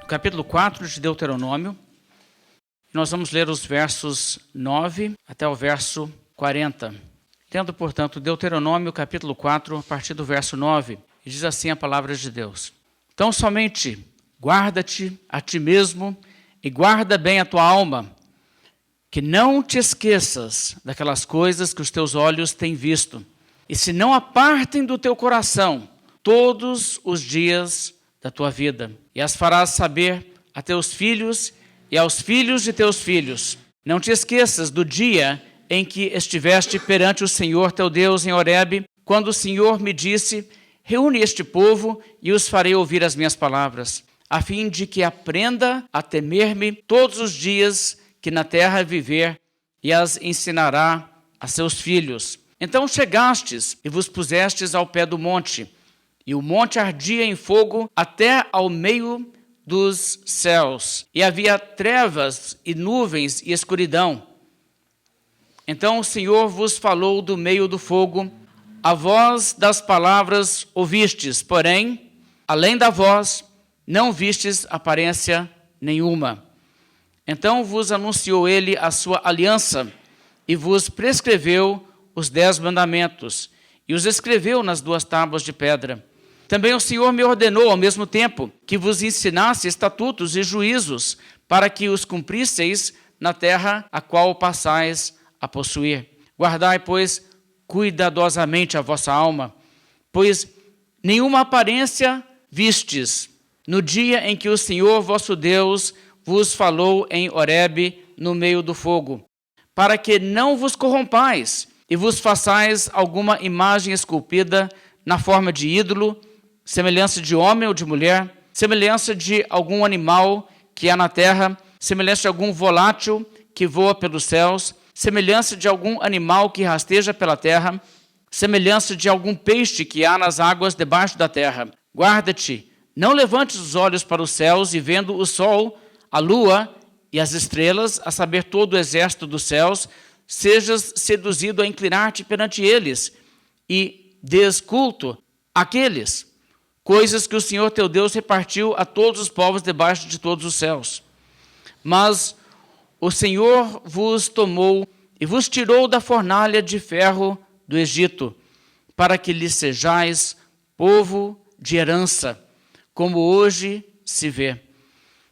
no capítulo 4 de Deuteronômio. Nós vamos ler os versos 9 até o verso 40. Tendo, portanto, Deuteronômio, capítulo 4, a partir do verso 9. E diz assim a palavra de Deus. Então somente guarda-te a ti mesmo e guarda bem a tua alma, que não te esqueças daquelas coisas que os teus olhos têm visto, e se não apartem do teu coração todos os dias da tua vida, e as farás saber a teus filhos e aos filhos de teus filhos. Não te esqueças do dia em que estiveste perante o Senhor teu Deus em Horebe, quando o Senhor me disse: reúne este povo e os farei ouvir as minhas palavras, a fim de que aprenda a temer-me todos os dias que na terra viver, e as ensinará a seus filhos. Então chegastes e vos pusestes ao pé do monte, e o monte ardia em fogo até ao meio dos céus, e havia trevas e nuvens e escuridão. Então o Senhor vos falou do meio do fogo, a voz das palavras ouvistes, porém, além da voz, não vistes aparência nenhuma. Então vos anunciou ele a sua aliança e vos prescreveu os 10 mandamentos e os escreveu nas 2 tábuas de pedra. Também o Senhor me ordenou ao mesmo tempo que vos ensinasse estatutos e juízos para que os cumprisseis na terra a qual passais a possuir. Guardai, pois, cuidadosamente a vossa alma, pois nenhuma aparência vistes no dia em que o Senhor vosso Deus vos falou em Horebe no meio do fogo, para que não vos corrompais e vos façais alguma imagem esculpida na forma de ídolo, semelhança de homem ou de mulher, semelhança de algum animal que há na terra, semelhança de algum volátil que voa pelos céus, semelhança de algum animal que rasteja pela terra, semelhança de algum peixe que há nas águas debaixo da terra. Guarda-te, não levantes os olhos para os céus e vendo o sol, a lua e as estrelas, a saber todo o exército dos céus, sejas seduzido a inclinar-te perante eles e des culto àqueles, coisas que o Senhor teu Deus repartiu a todos os povos debaixo de todos os céus. Mas o Senhor vos tomou e vos tirou da fornalha de ferro do Egito, para que lhe sejais povo de herança, como hoje se vê.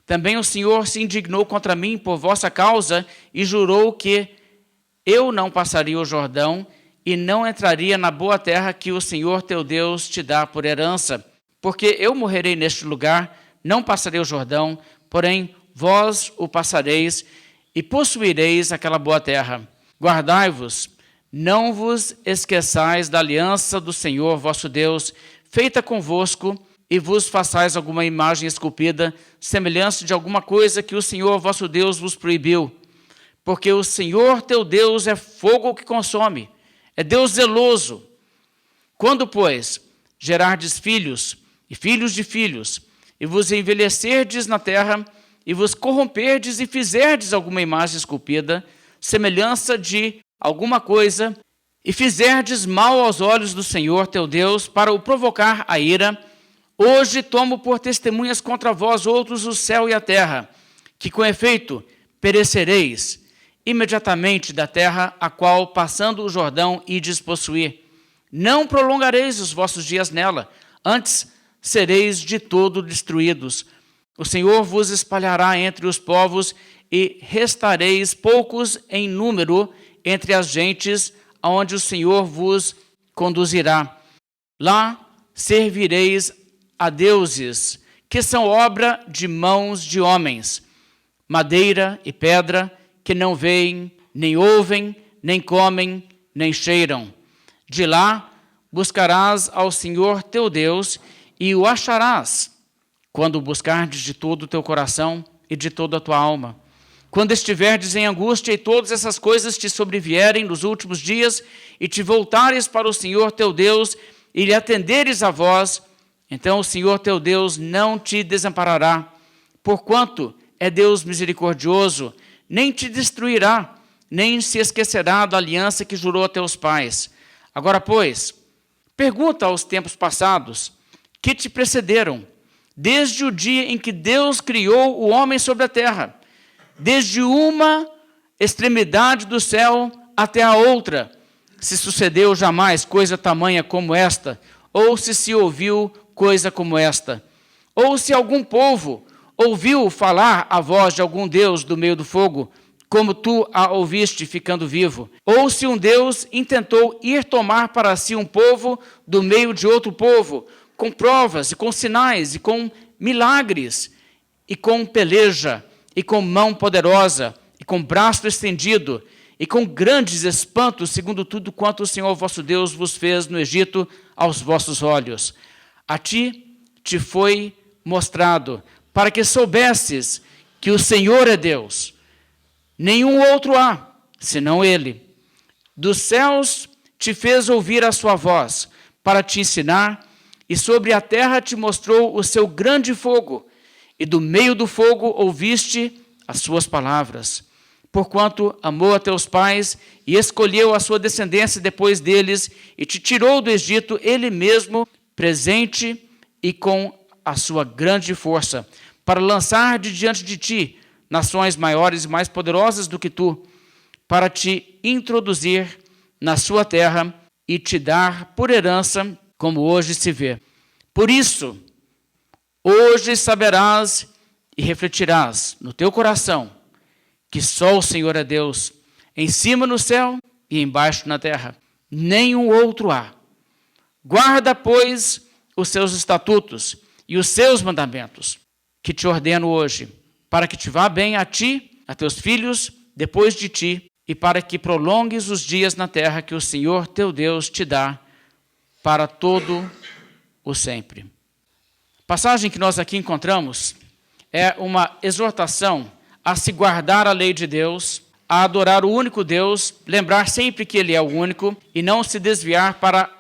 Também o Senhor se indignou contra mim por vossa causa e jurou que eu não passaria o Jordão e não entraria na boa terra que o Senhor teu Deus te dá por herança, porque eu morrerei neste lugar, não passarei o Jordão, porém vós o passareis e possuireis aquela boa terra. Guardai-vos, não vos esqueçais da aliança do Senhor vosso Deus, feita convosco, e vos façais alguma imagem esculpida, semelhança de alguma coisa que o Senhor vosso Deus vos proibiu. Porque o Senhor teu Deus é fogo que consome, é Deus zeloso. Quando, pois, gerardes filhos e filhos de filhos, e vos envelhecerdes na terra, e vos corromperdes e fizerdes alguma imagem esculpida, semelhança de alguma coisa, e fizerdes mal aos olhos do Senhor teu Deus, para o provocar a ira, hoje tomo por testemunhas contra vós outros o céu e a terra, que com efeito perecereis imediatamente da terra a qual, passando o Jordão, ides possuir. Não prolongareis os vossos dias nela, antes sereis de todo destruídos. O Senhor vos espalhará entre os povos e restareis poucos em número entre as gentes, aonde o Senhor vos conduzirá. Lá servireis a deuses, que são obra de mãos de homens, madeira e pedra, que não veem, nem ouvem, nem comem, nem cheiram. De lá buscarás ao Senhor teu Deus e o acharás, quando o buscardes de todo o teu coração e de toda a tua alma. Quando estiverdes em angústia e todas essas coisas te sobrevierem nos últimos dias e te voltares para o Senhor teu Deus e lhe atenderes a voz, então o Senhor teu Deus não te desamparará, porquanto é Deus misericordioso, nem te destruirá, nem se esquecerá da aliança que jurou a teus pais. Agora, pois, pergunta aos tempos passados, que te precederam, desde o dia em que Deus criou o homem sobre a terra, desde uma extremidade do céu até a outra, se sucedeu jamais coisa tamanha como esta, ou se ouviu coisa como esta, ou se algum povo ouviu falar a voz de algum Deus do meio do fogo, como tu a ouviste ficando vivo, ou se um Deus intentou ir tomar para si um povo do meio de outro povo, com provas e com sinais e com milagres, e com peleja, e com mão poderosa, e com braço estendido, e com grandes espantos, segundo tudo quanto o Senhor vosso Deus vos fez no Egito aos vossos olhos. A ti te foi mostrado, para que soubesses que o Senhor é Deus. Nenhum outro há, senão Ele. Dos céus te fez ouvir a sua voz, para te ensinar, e sobre a terra te mostrou o seu grande fogo, e do meio do fogo ouviste as suas palavras. Porquanto amou a teus pais, e escolheu a sua descendência depois deles, e te tirou do Egito, Ele mesmo, presente e com a sua grande força, para lançar de diante de ti nações maiores e mais poderosas do que tu, para te introduzir na sua terra e te dar por herança, como hoje se vê. Por isso, hoje saberás e refletirás no teu coração que só o Senhor é Deus, em cima no céu e embaixo na terra. Nenhum outro há. Guarda, pois, os seus estatutos e os seus mandamentos, que te ordeno hoje, para que te vá bem a ti, a teus filhos, depois de ti, e para que prolongues os dias na terra que o Senhor teu Deus te dá para todo o sempre. A passagem que nós aqui encontramos é uma exortação a se guardar a lei de Deus, a adorar o único Deus, lembrar sempre que Ele é o único e não se desviar para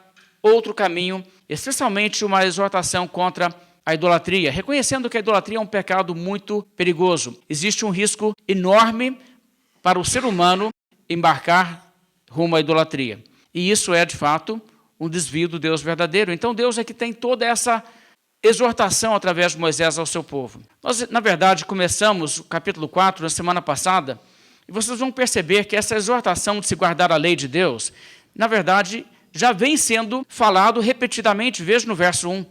outro caminho, especialmente uma exortação contra a idolatria, reconhecendo que a idolatria é um pecado muito perigoso. Existe um risco enorme para o ser humano embarcar rumo à idolatria. E isso é, de fato, um desvio do Deus verdadeiro. Então, Deus é que tem toda essa exortação através de Moisés ao seu povo. Nós, na verdade, começamos o capítulo 4 na semana passada, e vocês vão perceber que essa exortação de se guardar a lei de Deus, na verdade, já vem sendo falado repetidamente. Veja no verso 1.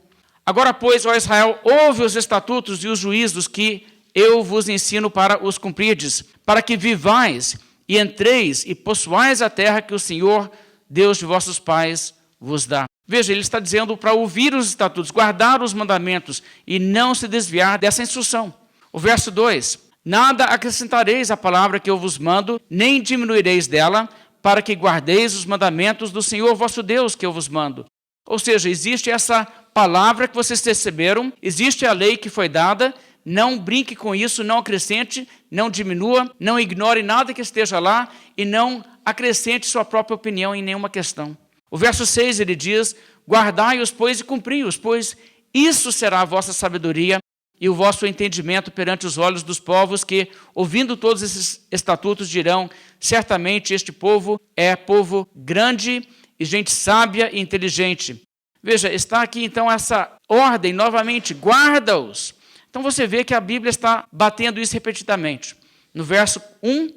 Agora, pois, ó Israel, ouve os estatutos e os juízos que eu vos ensino para os cumprirdes, para que vivais e entreis e possuais a terra que o Senhor, Deus de vossos pais, vos dá. Veja, ele está dizendo para ouvir os estatutos, guardar os mandamentos e não se desviar dessa instrução. O verso 2, nada acrescentareis à palavra que eu vos mando, nem diminuireis dela, para que guardeis os mandamentos do Senhor vosso Deus que eu vos mando. Ou seja, existe essa palavra que vocês receberam, existe a lei que foi dada, não brinque com isso, não acrescente, não diminua, não ignore nada que esteja lá e não acrescente sua própria opinião em nenhuma questão. O verso 6, ele diz, guardai-os, pois, e cumpri-os, pois isso será a vossa sabedoria e o vosso entendimento perante os olhos dos povos que, ouvindo todos esses estatutos, dirão, certamente este povo é povo grande e gente sábia e inteligente. Veja, está aqui então essa ordem novamente, guarda-os. Então você vê que a Bíblia está batendo isso repetidamente. No verso 1,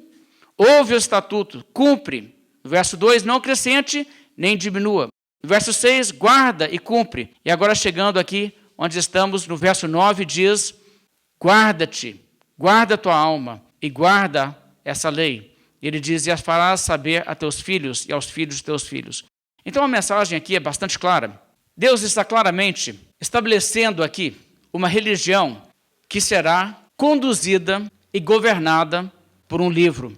ouve o estatuto, cumpre. No verso 2, não acrescente nem diminua. No verso 6, guarda e cumpre. E agora chegando aqui, onde estamos, no verso 9, diz, guarda-te, guarda a tua alma e guarda essa lei. Ele diz, e as farás saber a teus filhos e aos filhos de teus filhos. Então a mensagem aqui é bastante clara. Deus está claramente estabelecendo aqui uma religião que será conduzida e governada por um livro.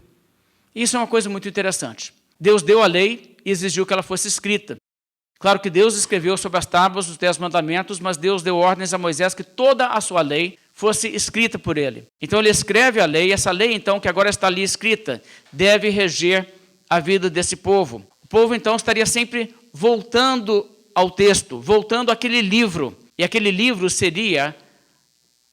Isso é uma coisa muito interessante. Deus deu a lei e exigiu que ela fosse escrita. Claro que Deus escreveu sobre as tábuas os 10 mandamentos, mas Deus deu ordens a Moisés que toda a sua lei fosse escrita por ele. Então ele escreve a lei, e essa lei então que agora está ali escrita, deve reger a vida desse povo. O povo então estaria sempre voltando ao texto, voltando àquele livro, e aquele livro seria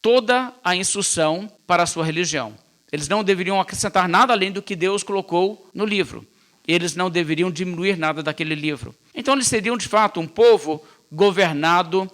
toda a instrução para a sua religião. Eles não deveriam acrescentar nada além do que Deus colocou no livro. Eles não deveriam diminuir nada daquele livro. Então eles seriam de fato um povo governado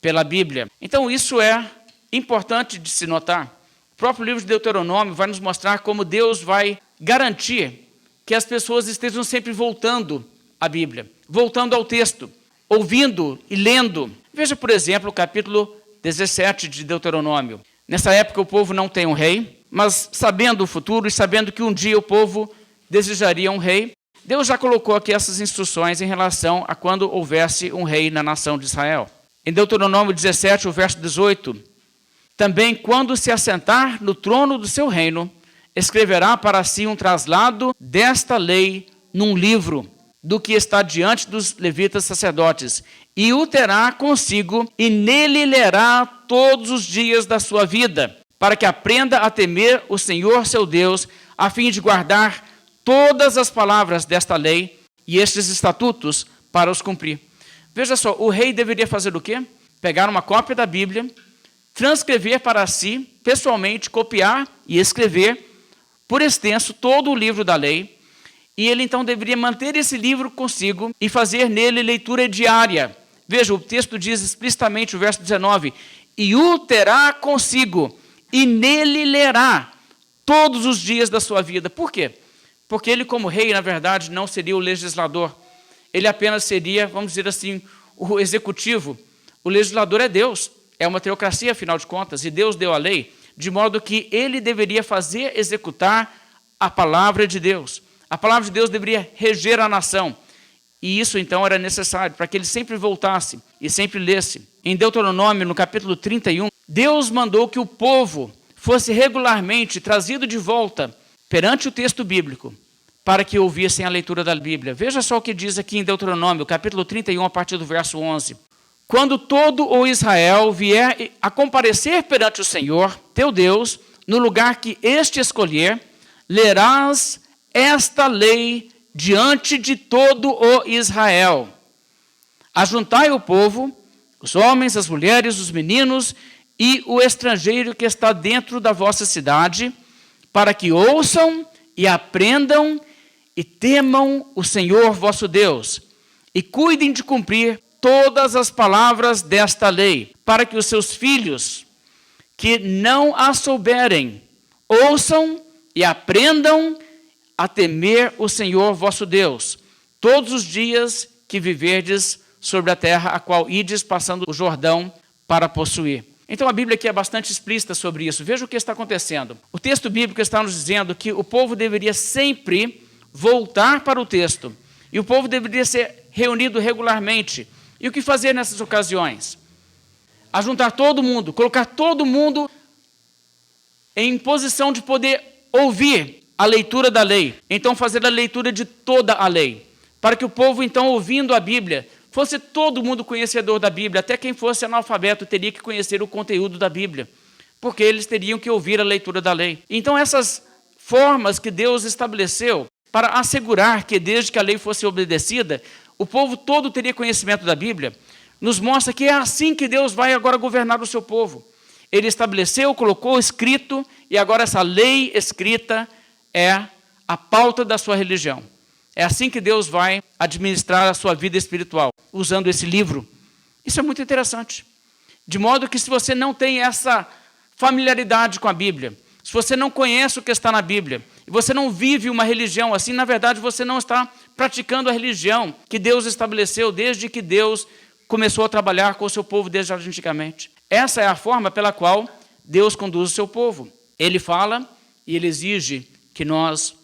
pela Bíblia. Então isso é importante de se notar. O próprio livro de Deuteronômio vai nos mostrar como Deus vai garantir que as pessoas estejam sempre voltando à Bíblia, voltando ao texto, ouvindo e lendo. Veja, por exemplo, o capítulo 17 de Deuteronômio. Nessa época o povo não tem um rei, mas sabendo o futuro e sabendo que um dia o povo desejaria um rei, Deus já colocou aqui essas instruções em relação a quando houvesse um rei na nação de Israel. Em Deuteronômio 17, o verso 18, também quando se assentar no trono do seu reino, escreverá para si um traslado desta lei num livro, do que está diante dos levitas sacerdotes, e o terá consigo, e nele lerá todos os dias da sua vida, para que aprenda a temer o Senhor seu Deus, a fim de guardar todas as palavras desta lei e estes estatutos para os cumprir. Veja só, o rei deveria fazer o quê? Pegar uma cópia da Bíblia, transcrever para si, pessoalmente, copiar e escrever por extenso todo o livro da lei, e ele então deveria manter esse livro consigo e fazer nele leitura diária. Veja, o texto diz explicitamente, o verso 19, e o terá consigo, e nele lerá todos os dias da sua vida. Por quê? Porque ele, como rei, na verdade, não seria o legislador. Ele apenas seria, vamos dizer assim, o executivo. O legislador é Deus, é uma teocracia, afinal de contas, e Deus deu a lei, de modo que ele deveria fazer executar a palavra de Deus. A palavra de Deus deveria reger a nação. E isso, então, era necessário para que ele sempre voltasse e sempre lesse. Em Deuteronômio, no capítulo 31, Deus mandou que o povo fosse regularmente trazido de volta perante o texto bíblico para que ouvissem a leitura da Bíblia. Veja só o que diz aqui em Deuteronômio, capítulo 31, a partir do verso 11. Quando todo o Israel vier a comparecer perante o Senhor, teu Deus, no lugar que este escolher, lerás esta lei diante de todo o Israel. Ajuntai o povo, os homens, as mulheres, os meninos e o estrangeiro que está dentro da vossa cidade, para que ouçam e aprendam e temam o Senhor vosso Deus, e cuidem de cumprir todas as palavras desta lei, para que os seus filhos, que não a souberem, ouçam e aprendam a temer o Senhor vosso Deus, todos os dias que viverdes sobre a terra, a qual ides passando o Jordão para possuir. Então a Bíblia aqui é bastante explícita sobre isso. Veja o que está acontecendo. O texto bíblico está nos dizendo que o povo deveria sempre voltar para o texto. E o povo deveria ser reunido regularmente. E o que fazer nessas ocasiões? Ajuntar todo mundo, colocar todo mundo em posição de poder ouvir a leitura da lei. Então fazer a leitura de toda a lei. Para que o povo, então, ouvindo a Bíblia, fosse todo mundo conhecedor da Bíblia. Até quem fosse analfabeto teria que conhecer o conteúdo da Bíblia. Porque eles teriam que ouvir a leitura da lei. Então essas formas que Deus estabeleceu para assegurar que desde que a lei fosse obedecida, o povo todo teria conhecimento da Bíblia, nos mostra que é assim que Deus vai agora governar o seu povo. Ele estabeleceu, colocou escrito, e agora essa lei escrita é a pauta da sua religião. É assim que Deus vai administrar a sua vida espiritual, usando esse livro. Isso é muito interessante. De modo que se você não tem essa familiaridade com a Bíblia, se você não conhece o que está na Bíblia, e você não vive uma religião assim, na verdade você não está praticando a religião que Deus estabeleceu desde que Deus começou a trabalhar com o seu povo desde antigamente. Essa é a forma pela qual Deus conduz o seu povo. Ele fala e ele exige que nós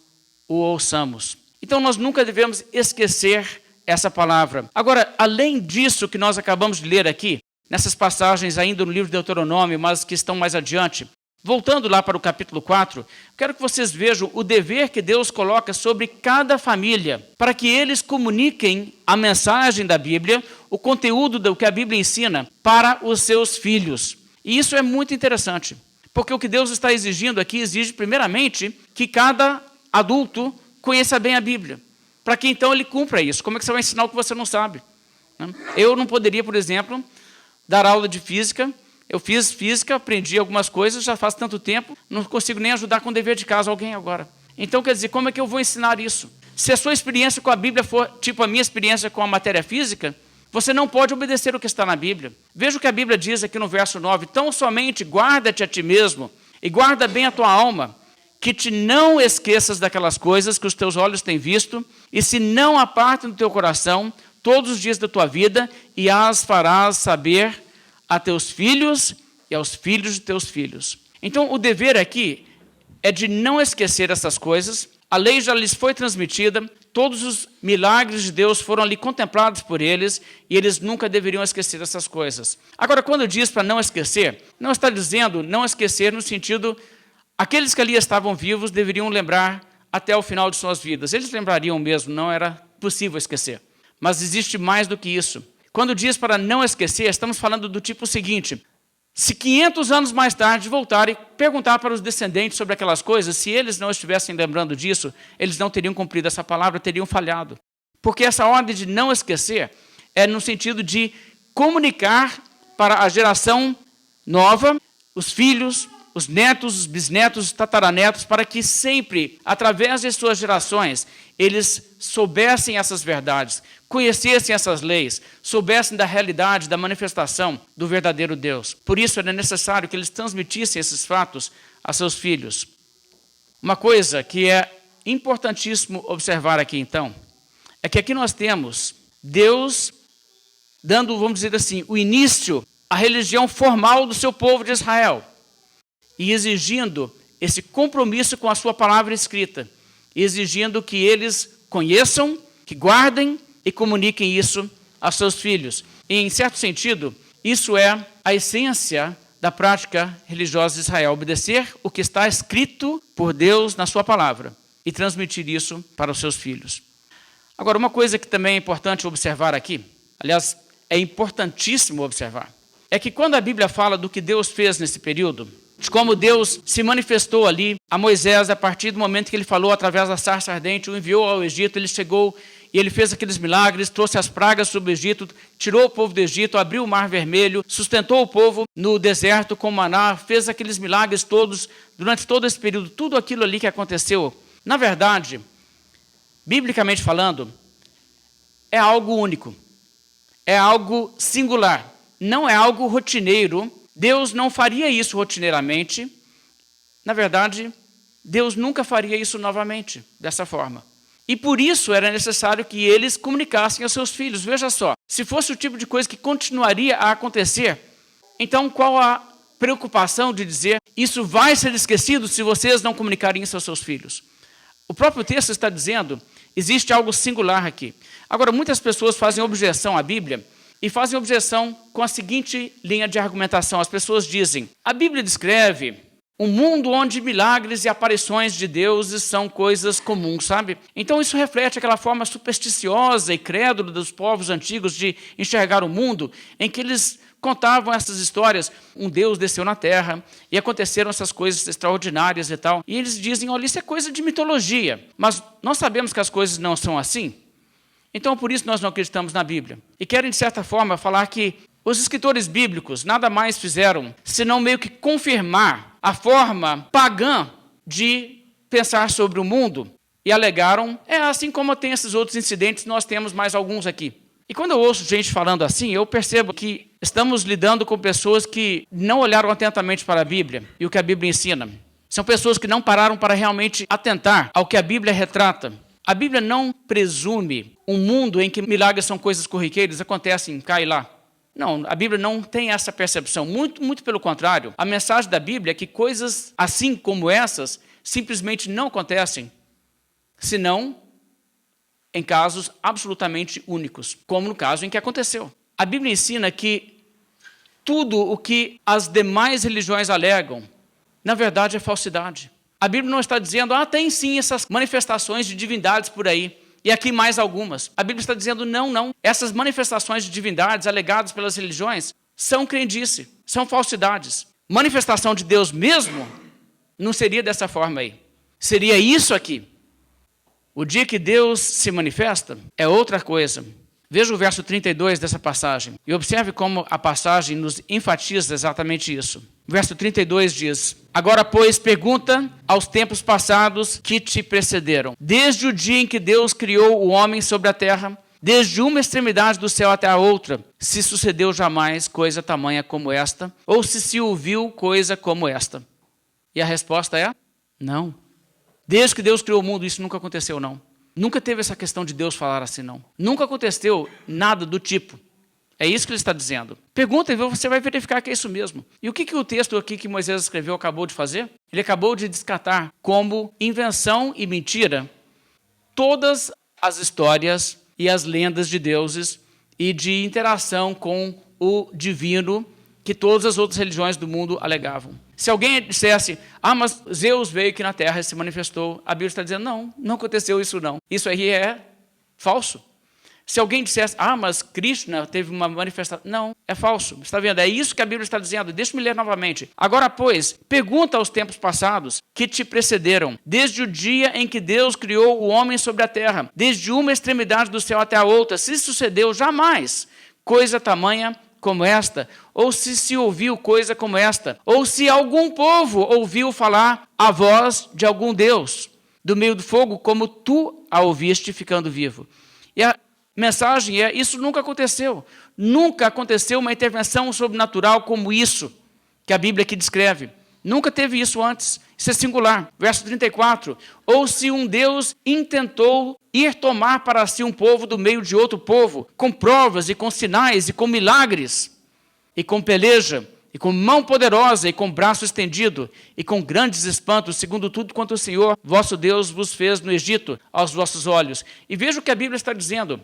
o ouçamos. Então nós nunca devemos esquecer essa palavra. Agora, além disso que nós acabamos de ler aqui, nessas passagens ainda no livro de Deuteronômio, mas que estão mais adiante, voltando lá para o capítulo 4, quero que vocês vejam o dever que Deus coloca sobre cada família, para que eles comuniquem a mensagem da Bíblia, o conteúdo do que a Bíblia ensina para os seus filhos. E isso é muito interessante, porque o que Deus está exigindo aqui exige primeiramente que cada adulto conheça bem a Bíblia, para que então ele cumpra isso. Como é que você vai ensinar o que você não sabe? Eu não poderia, por exemplo, dar aula de física. Eu fiz física, aprendi algumas coisas, já faz tanto tempo, não consigo nem ajudar com o dever de casa alguém agora. Então, quer dizer, como é que eu vou ensinar isso? Se a sua experiência com a Bíblia for tipo a minha experiência com a matéria física, Você não pode obedecer o que está na Bíblia. Veja o que a Bíblia diz aqui no verso 9. Tão somente guarda-te a ti mesmo e guarda bem a tua alma, que te não esqueças daquelas coisas que os teus olhos têm visto, e se não apartem do teu coração todos os dias da tua vida, e as farás saber a teus filhos e aos filhos de teus filhos. Então, o dever aqui é de não esquecer essas coisas. A lei já lhes foi transmitida, todos os milagres de Deus foram ali contemplados por eles, e eles nunca deveriam esquecer essas coisas. Agora, quando diz para não esquecer, não está dizendo não esquecer no sentido, aqueles que ali estavam vivos deveriam lembrar até o final de suas vidas. Eles lembrariam mesmo, não era possível esquecer. Mas existe mais do que isso. Quando diz para não esquecer, estamos falando do tipo seguinte: se 500 anos mais tarde voltarem e perguntar para os descendentes sobre aquelas coisas, se eles não estivessem lembrando disso, eles não teriam cumprido essa palavra, teriam falhado. Porque essa ordem de não esquecer é no sentido de comunicar para a geração nova, os filhos, os netos, os bisnetos, os tataranetos, para que sempre, através de suas gerações, eles soubessem essas verdades, conhecessem essas leis, soubessem da realidade, da manifestação do verdadeiro Deus. Por isso era necessário que eles transmitissem esses fatos a seus filhos. Uma coisa que é importantíssimo observar aqui, então, é que aqui nós temos Deus dando, vamos dizer assim, o início à religião formal do seu povo de Israel, e exigindo esse compromisso com a sua palavra escrita, exigindo que eles conheçam, que guardem e comuniquem isso aos seus filhos. E, em certo sentido, isso é a essência da prática religiosa de Israel: obedecer o que está escrito por Deus na sua palavra e transmitir isso para os seus filhos. Agora, uma coisa que também é importante observar aqui, aliás, é importantíssimo observar, é que quando a Bíblia fala do que Deus fez nesse período, de como Deus se manifestou ali a Moisés a partir do momento que ele falou através da sarça ardente, o enviou ao Egito, ele chegou e ele fez aqueles milagres, trouxe as pragas sobre o Egito, tirou o povo do Egito, abriu o Mar Vermelho, sustentou o povo no deserto com maná, fez aqueles milagres todos, durante todo esse período, tudo aquilo ali que aconteceu, na verdade, biblicamente falando, é algo único, é algo singular, não é algo rotineiro. Deus não faria isso rotineiramente. Na verdade, Deus nunca faria isso novamente, dessa forma. E por isso era necessário que eles comunicassem aos seus filhos. Veja só, se fosse o tipo de coisa que continuaria a acontecer, então qual a preocupação de dizer isso vai ser esquecido se vocês não comunicarem isso aos seus filhos? O próprio texto está dizendo, existe algo singular aqui. Agora, muitas pessoas fazem objeção à Bíblia, e fazem objeção com a seguinte linha de argumentação. As pessoas dizem, a Bíblia descreve um mundo onde milagres e aparições de deuses são coisas comuns, sabe? Então isso reflete aquela forma supersticiosa e crédula dos povos antigos de enxergar o mundo, em que eles contavam essas histórias. Um Deus desceu na terra e aconteceram essas coisas extraordinárias e tal. E eles dizem, olha, isso é coisa de mitologia. Mas nós sabemos que as coisas não são assim. Então, por isso nós não acreditamos na Bíblia. E querem, de certa forma, falar que os escritores bíblicos nada mais fizeram senão meio que confirmar a forma pagã de pensar sobre o mundo. E alegaram, assim como tem esses outros incidentes, nós temos mais alguns aqui. E quando eu ouço gente falando assim, eu percebo que estamos lidando com pessoas que não olharam atentamente para a Bíblia e o que a Bíblia ensina. São pessoas que não pararam para realmente atentar ao que a Bíblia retrata. A Bíblia não presume um mundo em que milagres são coisas corriqueiras, acontecem cá e lá. Não, a Bíblia não tem essa percepção. Muito pelo contrário. A mensagem da Bíblia é que coisas assim como essas simplesmente não acontecem, senão em casos absolutamente únicos, como no caso em que aconteceu. A Bíblia ensina que tudo o que as demais religiões alegam, na verdade é falsidade. A Bíblia não está dizendo, tem sim essas manifestações de divindades por aí, e aqui mais algumas. A Bíblia está dizendo, não. Essas manifestações de divindades alegadas pelas religiões são crendice, são falsidades. Manifestação de Deus mesmo não seria dessa forma aí. Seria isso aqui. O dia que Deus se manifesta é outra coisa. Veja o verso 32 dessa passagem e observe como a passagem nos enfatiza exatamente isso. O verso 32 diz, agora, pois, pergunta aos tempos passados que te precederam. Desde o dia em que Deus criou o homem sobre a terra, desde uma extremidade do céu até a outra, se sucedeu jamais coisa tamanha como esta, ou se ouviu coisa como esta. E a resposta é: não. Desde que Deus criou o mundo, isso nunca aconteceu, não. Nunca teve essa questão de Deus falar assim, não. Nunca aconteceu nada do tipo. É isso que ele está dizendo. Pergunta e você vai verificar que é isso mesmo. E o que o texto aqui que Moisés escreveu acabou de fazer? Ele acabou de descartar como invenção e mentira todas as histórias e as lendas de deuses e de interação com o divino que todas as outras religiões do mundo alegavam. Se alguém dissesse, mas Zeus veio aqui na Terra e se manifestou, a Bíblia está dizendo, não aconteceu isso não. Isso aí é falso. Se alguém dissesse, mas Krishna teve uma manifestação, não, é falso. Está vendo? É isso que a Bíblia está dizendo. Deixa-me ler novamente. Agora, pois, pergunta aos tempos passados que te precederam, desde o dia em que Deus criou o homem sobre a terra, desde uma extremidade do céu até a outra, se sucedeu jamais coisa tamanha como esta, ou se ouviu coisa como esta, ou se algum povo ouviu falar a voz de algum Deus, do meio do fogo, como tu a ouviste ficando vivo. E a mensagem é, isso nunca aconteceu. Nunca aconteceu uma intervenção sobrenatural como isso, que a Bíblia aqui descreve. Nunca teve isso antes. Isso é singular. Verso 34. Ou se um Deus intentou ir tomar para si um povo do meio de outro povo, com provas e com sinais e com milagres, e com peleja, e com mão poderosa, e com braço estendido, e com grandes espantos, segundo tudo quanto o Senhor, vosso Deus, vos fez no Egito, aos vossos olhos. E veja o que a Bíblia está dizendo.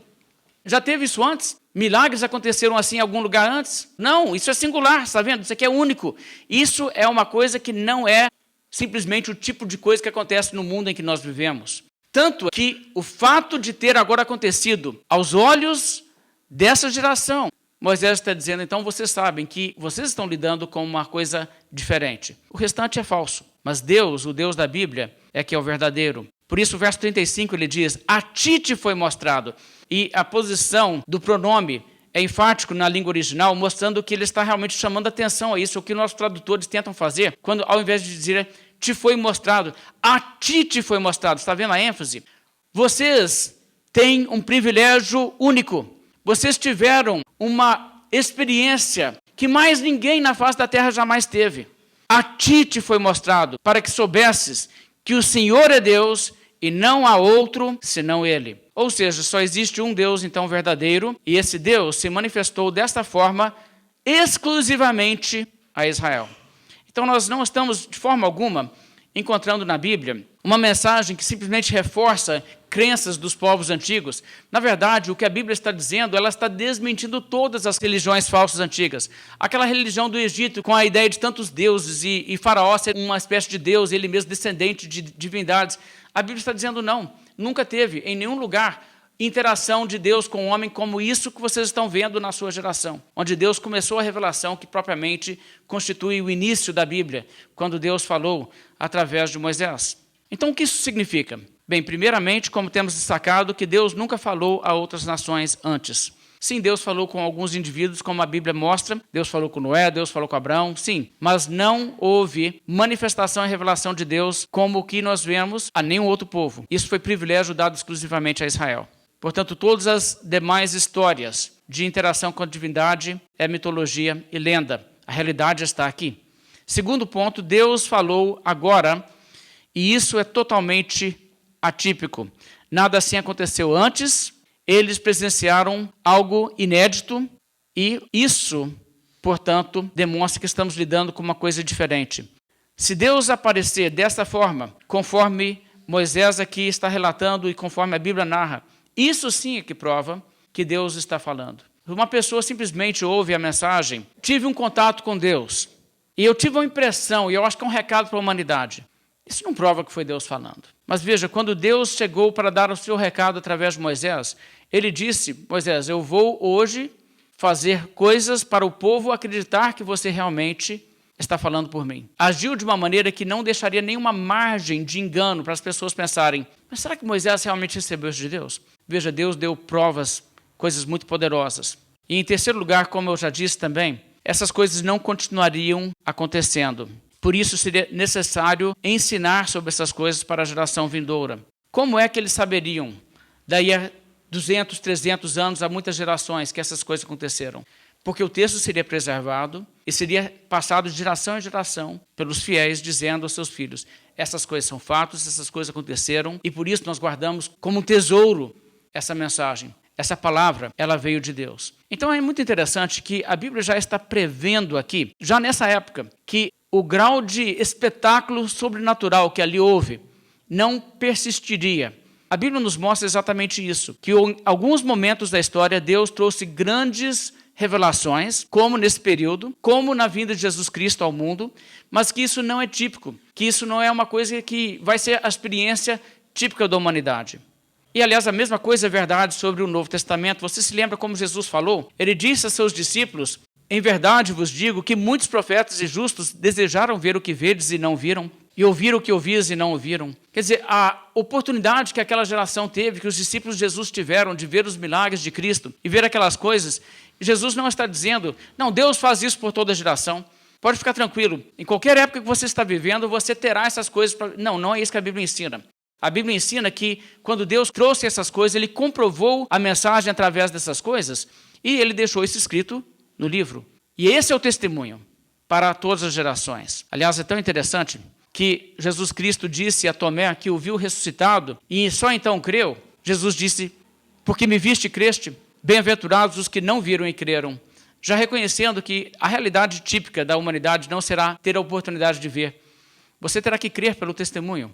Já teve isso antes? Milagres aconteceram assim em algum lugar antes? Não, isso é singular, está vendo? Isso aqui é único. Isso é uma coisa que não é simplesmente o tipo de coisa que acontece no mundo em que nós vivemos. Tanto que o fato de ter agora acontecido aos olhos dessa geração, Moisés está dizendo, então vocês sabem que vocês estão lidando com uma coisa diferente. O restante é falso, mas Deus, o Deus da Bíblia, é que é o verdadeiro. Por isso o verso 35 ele diz, a ti te foi mostrado. E a posição do pronome é enfático na língua original, mostrando que ele está realmente chamando atenção a isso, o que nossos tradutores tentam fazer, quando ao invés de dizer te foi mostrado, a ti te foi mostrado. Está vendo a ênfase? Vocês têm um privilégio único. Vocês tiveram uma experiência que mais ninguém na face da terra jamais teve. A ti te foi mostrado, para que soubesses que o Senhor é Deus e não há outro senão Ele. Ou seja, só existe um Deus, então, verdadeiro, e esse Deus se manifestou desta forma exclusivamente a Israel. Então, nós não estamos, de forma alguma, encontrando na Bíblia uma mensagem que simplesmente reforça crenças dos povos antigos. Na verdade, o que a Bíblia está dizendo, ela está desmentindo todas as religiões falsas antigas. Aquela religião do Egito, com a ideia de tantos deuses, e Faraó ser uma espécie de deus, ele mesmo descendente de divindades. A Bíblia está dizendo não, nunca teve em nenhum lugar interação de Deus com o homem como isso que vocês estão vendo na sua geração, onde Deus começou a revelação que propriamente constitui o início da Bíblia, quando Deus falou através de Moisés. Então, o que isso significa? Bem, primeiramente, como temos destacado, que Deus nunca falou a outras nações antes. Sim, Deus falou com alguns indivíduos, como a Bíblia mostra. Deus falou com Noé, Deus falou com Abraão, sim. Mas não houve manifestação e revelação de Deus como o que nós vemos a nenhum outro povo. Isso foi privilégio dado exclusivamente a Israel. Portanto, todas as demais histórias de interação com a divindade é mitologia e lenda. A realidade está aqui. Segundo ponto, Deus falou agora, e isso é totalmente atípico. Nada assim aconteceu antes, eles presenciaram algo inédito, e isso, portanto, demonstra que estamos lidando com uma coisa diferente. Se Deus aparecer dessa forma, conforme Moisés aqui está relatando e conforme a Bíblia narra, isso sim é que prova que Deus está falando. Uma pessoa simplesmente ouve a mensagem, tive um contato com Deus, e eu tive uma impressão, e eu acho que é um recado para a humanidade. Isso não prova que foi Deus falando. Mas veja, quando Deus chegou para dar o seu recado através de Moisés, ele disse, Moisés, eu vou hoje fazer coisas para o povo acreditar que você realmente está falando por mim. Agiu de uma maneira que não deixaria nenhuma margem de engano para as pessoas pensarem, mas será que Moisés realmente recebeu isso de Deus? Veja, Deus deu provas, coisas muito poderosas. E em terceiro lugar, como eu já disse também, essas coisas não continuariam acontecendo. Por isso seria necessário ensinar sobre essas coisas para a geração vindoura. Como é que eles saberiam? Daí a 200, 300 anos, há muitas gerações que essas coisas aconteceram. Porque o texto seria preservado e seria passado de geração em geração pelos fiéis, dizendo aos seus filhos: essas coisas são fatos, essas coisas aconteceram, e por isso nós guardamos como um tesouro essa mensagem. Essa palavra, ela veio de Deus. Então é muito interessante que a Bíblia já está prevendo aqui, já nessa época, que o grau de espetáculo sobrenatural que ali houve não persistiria. A Bíblia nos mostra exatamente isso, que em alguns momentos da história Deus trouxe grandes revelações, como nesse período, como na vinda de Jesus Cristo ao mundo, mas que isso não é típico, que isso não é uma coisa que vai ser a experiência típica da humanidade. E, aliás, a mesma coisa é verdade sobre o Novo Testamento. Você se lembra como Jesus falou? Ele disse a seus discípulos: em verdade vos digo que muitos profetas e justos desejaram ver o que vedes e não viram, e ouvir o que ouvis e não ouviram. Quer dizer, a oportunidade que aquela geração teve, que os discípulos de Jesus tiveram de ver os milagres de Cristo e ver aquelas coisas, Jesus não está dizendo: não, Deus faz isso por toda a geração. Pode ficar tranquilo, em qualquer época que você está vivendo, você terá essas coisas. Não é isso que a Bíblia ensina. A Bíblia ensina que quando Deus trouxe essas coisas, Ele comprovou a mensagem através dessas coisas e Ele deixou isso escrito no livro. E esse é o testemunho para todas as gerações. Aliás, é tão interessante que Jesus Cristo disse a Tomé que o viu ressuscitado e só então creu. Jesus disse: porque me viste e creste, bem-aventurados os que não viram e creram. Já reconhecendo que a realidade típica da humanidade não será ter a oportunidade de ver. Você terá que crer pelo testemunho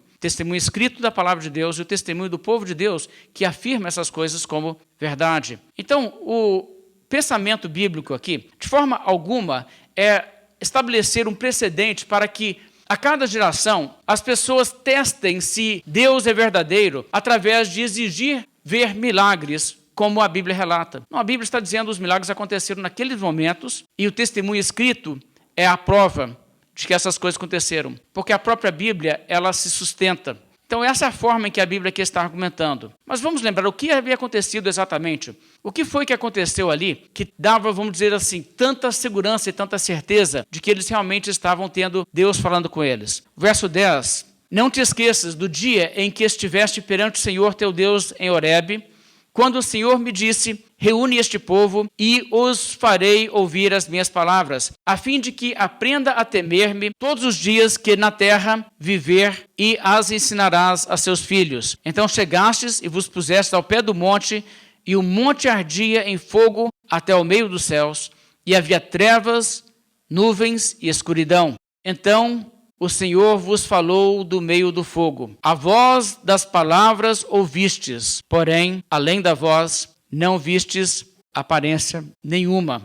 escrito da palavra de Deus e o testemunho do povo de Deus que afirma essas coisas como verdade. Então, o pensamento bíblico aqui, de forma alguma, é estabelecer um precedente para que a cada geração as pessoas testem se Deus é verdadeiro através de exigir ver milagres, como a Bíblia relata. Não, a Bíblia está dizendo que os milagres aconteceram naqueles momentos e o testemunho escrito é a prova de que essas coisas aconteceram, porque a própria Bíblia, ela se sustenta. Então, essa é a forma em que a Bíblia aqui está argumentando. Mas vamos lembrar o que havia acontecido exatamente. O que foi que aconteceu ali que dava, vamos dizer assim, tanta segurança e tanta certeza de que eles realmente estavam tendo Deus falando com eles. Verso 10. Não te esqueças do dia em que estiveste perante o Senhor teu Deus em Horebe, quando o Senhor me disse: reúne este povo e os farei ouvir as minhas palavras, a fim de que aprenda a temer-me todos os dias que na terra viver, e as ensinarás a seus filhos. Então chegastes e vos pusestes ao pé do monte, e o monte ardia em fogo até ao meio dos céus, e havia trevas, nuvens e escuridão. Então o Senhor vos falou do meio do fogo. A voz das palavras ouvistes, porém, além da voz, não vistes aparência nenhuma.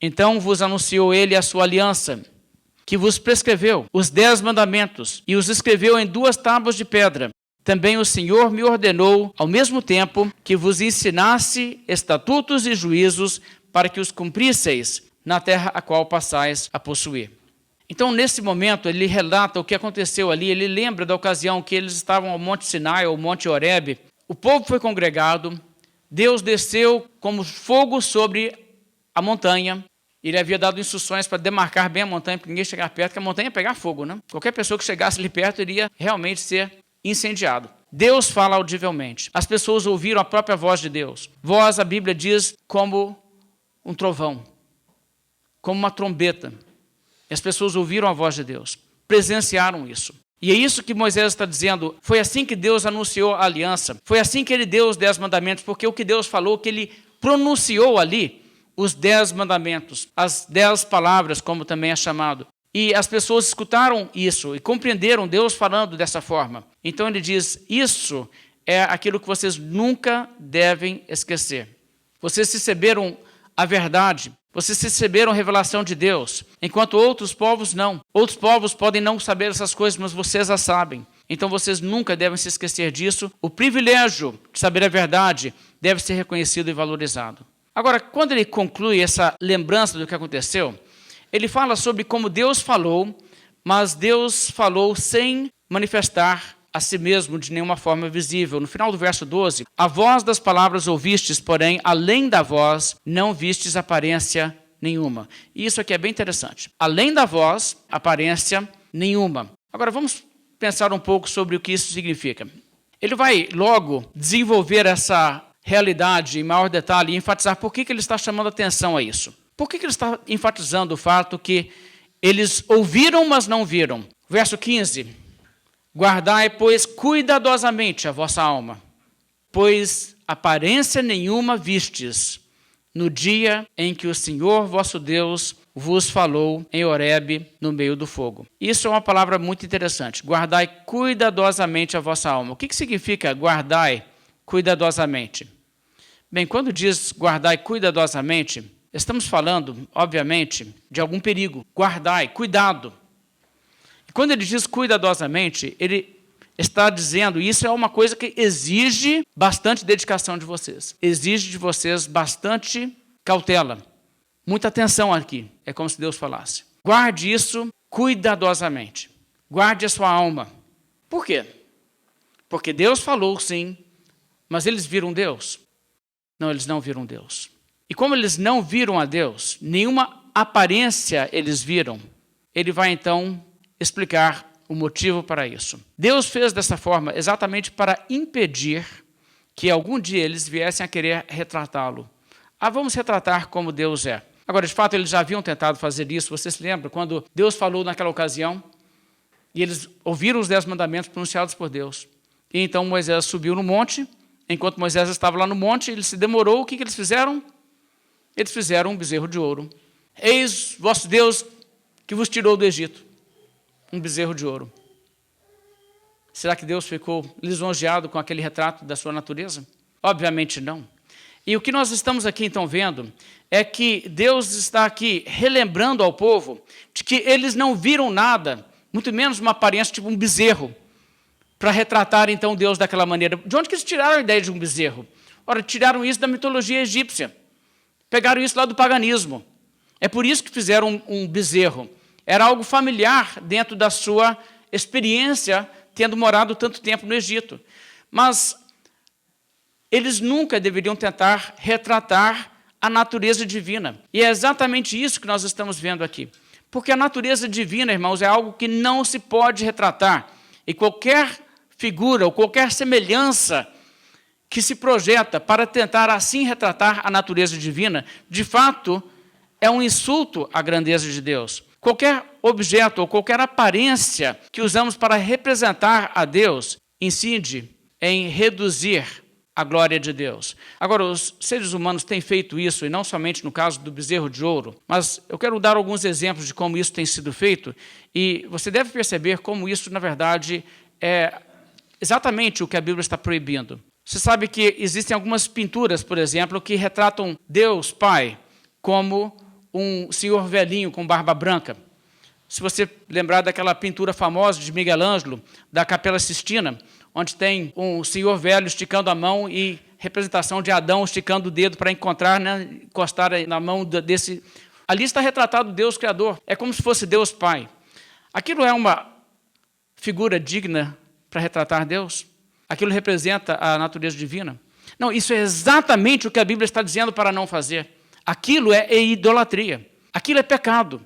Então vos anunciou ele a sua aliança, que vos prescreveu os 10 mandamentos, e os escreveu em 2 tábuas de pedra. Também o Senhor me ordenou, ao mesmo tempo, que vos ensinasse estatutos e juízos, para que os cumprisseis na terra a qual passais a possuir. Então, nesse momento, ele relata o que aconteceu ali, ele lembra da ocasião que eles estavam ao Monte Sinai, ao Monte Horebe. O povo foi congregado, Deus desceu como fogo sobre a montanha. Ele havia dado instruções para demarcar bem a montanha, para ninguém chegar perto, porque a montanha ia pegar fogo, né? Qualquer pessoa que chegasse ali perto iria realmente ser incendiado. Deus fala audivelmente. As pessoas ouviram a própria voz de Deus. Voz, a Bíblia diz, como um trovão, como uma trombeta. As pessoas ouviram a voz de Deus, presenciaram isso. E é isso que Moisés está dizendo. Foi assim que Deus anunciou a aliança. Foi assim que ele deu os 10 mandamentos, porque o que Deus falou, que ele pronunciou ali, os 10 mandamentos, as 10 palavras, como também é chamado. E as pessoas escutaram isso e compreenderam Deus falando dessa forma. Então ele diz: isso é aquilo que vocês nunca devem esquecer. Vocês receberam a verdade, vocês receberam a revelação de Deus, enquanto outros povos não. Outros povos podem não saber essas coisas, mas vocês as sabem. Então vocês nunca devem se esquecer disso. O privilégio de saber a verdade deve ser reconhecido e valorizado. Agora, quando ele conclui essa lembrança do que aconteceu, ele fala sobre como Deus falou, mas Deus falou sem manifestar a si mesmo de nenhuma forma visível. No final do verso 12, a voz das palavras ouvistes, porém, além da voz, não vistes aparência nenhuma. E isso aqui é bem interessante. Além da voz, aparência nenhuma. Agora, vamos pensar um pouco sobre o que isso significa. Ele vai logo desenvolver essa realidade em maior detalhe e enfatizar por que ele está chamando atenção a isso. Por que ele está enfatizando o fato que eles ouviram, mas não viram? Verso 15. Guardai, pois, cuidadosamente a vossa alma, pois aparência nenhuma vistes no dia em que o Senhor vosso Deus vos falou em Horebe, no meio do fogo. Isso é uma palavra muito interessante. Guardai cuidadosamente a vossa alma. O que significa guardai cuidadosamente? Bem, quando diz guardai cuidadosamente, estamos falando, obviamente, de algum perigo. Guardai, cuidado. E quando ele diz cuidadosamente, ele está dizendo, isso é uma coisa que exige bastante dedicação de vocês. Exige de vocês bastante cautela. Muita atenção aqui, é como se Deus falasse. Guarde isso cuidadosamente. Guarde a sua alma. Por quê? Porque Deus falou sim, mas eles viram Deus? Não, eles não viram Deus. E como eles não viram a Deus, nenhuma aparência eles viram, ele vai então explicar o motivo para isso. Deus fez dessa forma exatamente para impedir que algum dia eles viessem a querer retratá-lo. Vamos retratar como Deus é. Agora, de fato, eles já haviam tentado fazer isso. Você se lembra quando Deus falou naquela ocasião e eles ouviram os 10 mandamentos pronunciados por Deus. E então Moisés subiu no monte. Enquanto Moisés estava lá no monte, ele se demorou. O que eles fizeram? Eles fizeram um bezerro de ouro. Eis vosso Deus que vos tirou do Egito. Um bezerro de ouro. Será que Deus ficou lisonjeado com aquele retrato da sua natureza? Obviamente não. E o que nós estamos aqui então vendo é que Deus está aqui relembrando ao povo de que eles não viram nada, muito menos uma aparência tipo um bezerro, para retratar então Deus daquela maneira. De onde que eles tiraram a ideia de um bezerro? Ora, tiraram isso da mitologia egípcia. Pegaram isso lá do paganismo. É por isso que fizeram um bezerro. Era algo familiar dentro da sua experiência, tendo morado tanto tempo no Egito. Mas eles nunca deveriam tentar retratar a natureza divina. E é exatamente isso que nós estamos vendo aqui. Porque a natureza divina, irmãos, é algo que não se pode retratar. E qualquer figura ou qualquer semelhança que se projeta para tentar assim retratar a natureza divina, de fato, é um insulto à grandeza de Deus. Qualquer objeto ou qualquer aparência que usamos para representar a Deus incide em reduzir a glória de Deus. Agora, os seres humanos têm feito isso, e não somente no caso do bezerro de ouro, mas eu quero dar alguns exemplos de como isso tem sido feito, e você deve perceber como isso, na verdade, é exatamente o que a Bíblia está proibindo. Você sabe que existem algumas pinturas, por exemplo, que retratam Deus Pai como um senhor velhinho com barba branca. Se você lembrar daquela pintura famosa de Miguel Ângelo, da Capela Sistina, onde tem um senhor velho esticando a mão e representação de Adão esticando o dedo para encostar na mão desse. Ali está retratado Deus Criador. É como se fosse Deus Pai. Aquilo é uma figura digna para retratar Deus? Aquilo representa a natureza divina? Não, isso é exatamente o que a Bíblia está dizendo para não fazer. Aquilo é idolatria. Aquilo é pecado.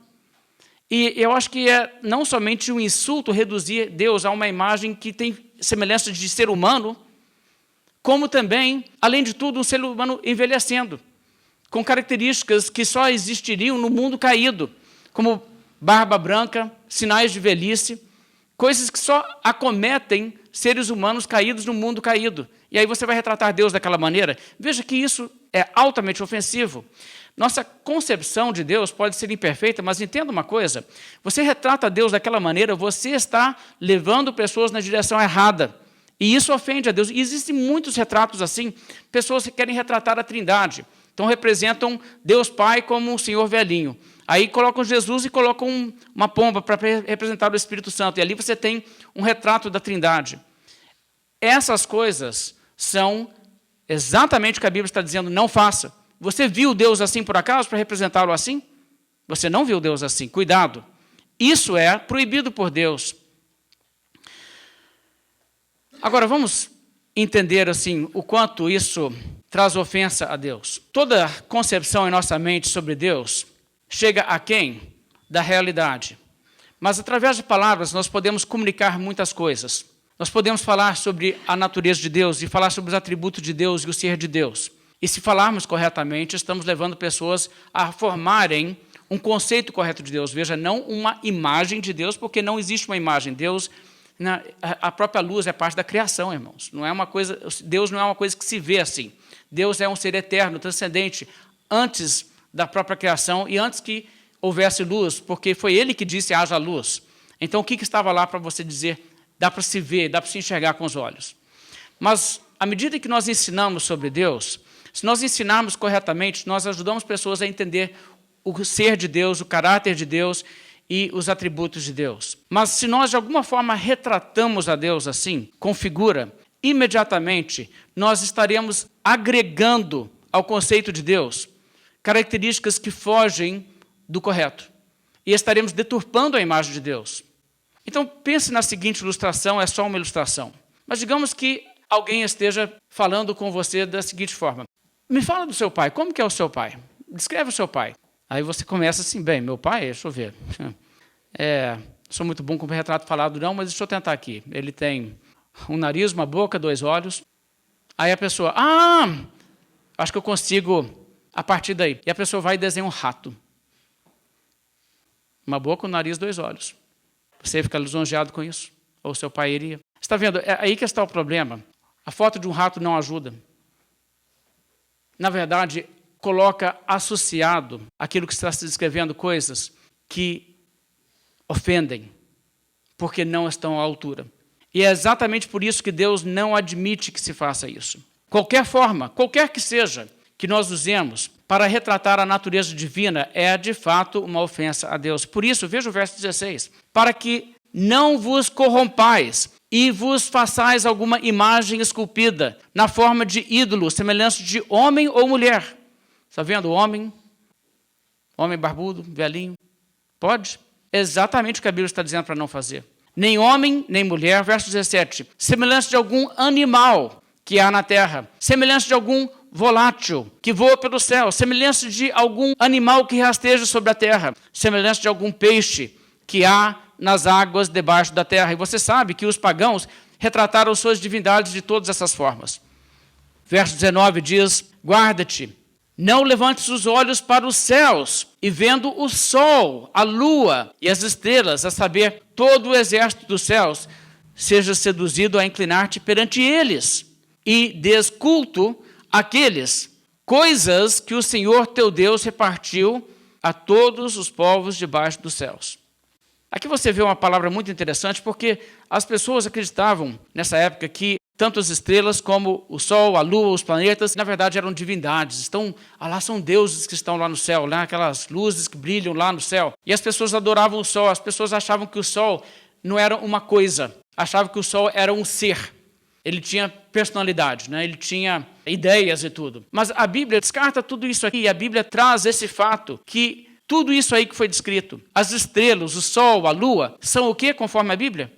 E eu acho que é não somente um insulto reduzir Deus a uma imagem que tem semelhança de ser humano, como também, além de tudo, um ser humano envelhecendo, com características que só existiriam no mundo caído, como barba branca, sinais de velhice, coisas que só acometem seres humanos caídos no mundo caído. E aí você vai retratar Deus daquela maneira? Veja que isso é altamente ofensivo. Nossa concepção de Deus pode ser imperfeita, mas entenda uma coisa, você retrata Deus daquela maneira, você está levando pessoas na direção errada. E isso ofende a Deus. E existem muitos retratos assim, pessoas que querem retratar a Trindade. Então representam Deus Pai como um senhor velhinho. Aí colocam Jesus e colocam uma pomba para representar o Espírito Santo. E ali você tem um retrato da Trindade. Essas coisas são exatamente o que a Bíblia está dizendo, não faça. Você viu Deus assim por acaso para representá-lo assim? Você não viu Deus assim, cuidado. Isso é proibido por Deus. Agora vamos entender assim o quanto isso traz ofensa a Deus. Toda concepção em nossa mente sobre Deus chega aquém da realidade. Mas através de palavras nós podemos comunicar muitas coisas. Nós podemos falar sobre a natureza de Deus e falar sobre os atributos de Deus e o ser de Deus. E se falarmos corretamente, estamos levando pessoas a formarem um conceito correto de Deus. Veja, não uma imagem de Deus, porque não existe uma imagem. Deus, a própria luz é parte da criação, irmãos. Não é uma coisa, Deus não é uma coisa que se vê assim. Deus é um ser eterno, transcendente, antes da própria criação e antes que houvesse luz, porque foi Ele que disse haja luz. Então, o que estava lá para você dizer? Dá para se ver, dá para se enxergar com os olhos. Mas, à medida que nós ensinamos sobre Deus, se nós ensinarmos corretamente, nós ajudamos pessoas a entender o ser de Deus, o caráter de Deus e os atributos de Deus. Mas se nós, de alguma forma, retratamos a Deus assim, com figura, imediatamente nós estaremos agregando ao conceito de Deus características que fogem do correto. E estaremos deturpando a imagem de Deus. Então, pense na seguinte ilustração, é só uma ilustração. Mas digamos que alguém esteja falando com você da seguinte forma. Me fala do seu pai, como que é o seu pai? Descreve o seu pai. Aí você começa assim, bem, meu pai, deixa eu ver. Sou muito bom com retrato falado não, mas deixa eu tentar aqui. Ele tem um nariz, uma boca, 2 olhos. Aí a pessoa, acho que eu consigo a partir daí. E a pessoa vai e desenha um rato. Uma boca, um nariz, 2 olhos. Você fica lisonjeado com isso? Ou seu pai iria? Está vendo? É aí que está o problema. A foto de um rato não ajuda. Na verdade, coloca associado aquilo que está se descrevendo coisas que ofendem, porque não estão à altura. E é exatamente por isso que Deus não admite que se faça isso. Qualquer forma, qualquer que seja, que nós usemos para retratar a natureza divina é, de fato, uma ofensa a Deus. Por isso, veja o verso 16. Para que não vos corrompais e vos façais alguma imagem esculpida na forma de ídolo, semelhante de homem ou mulher. Está vendo? Homem barbudo, velhinho. Pode? É exatamente o que a Bíblia está dizendo para não fazer. Nem homem, nem mulher. Verso 17. Semelhante de algum animal que há na terra. Semelhante de algum volátil que voa pelo céu. Semelhante de algum animal que rasteja sobre a terra. Semelhante de algum peixe que há nas águas debaixo da terra. E você sabe que os pagãos retrataram suas divindades de todas essas formas. Verso 19 diz, guarda-te, não levantes os olhos para os céus, e vendo o sol, a lua e as estrelas, a saber, todo o exército dos céus, seja seduzido a inclinar-te perante eles, e des culto àqueles coisas que o Senhor teu Deus repartiu a todos os povos debaixo dos céus. Aqui você vê uma palavra muito interessante, porque as pessoas acreditavam, nessa época, que tanto as estrelas como o sol, a lua, os planetas, na verdade eram divindades. Lá são deuses que estão lá no céu, aquelas luzes que brilham lá no céu. E as pessoas adoravam o sol, as pessoas achavam que o sol não era uma coisa, achavam que o sol era um ser. Ele tinha personalidade, ele tinha ideias e tudo. Mas a Bíblia descarta tudo isso aqui, e a Bíblia traz esse fato que tudo isso aí que foi descrito, as estrelas, o sol, a lua, são o quê, conforme a Bíblia?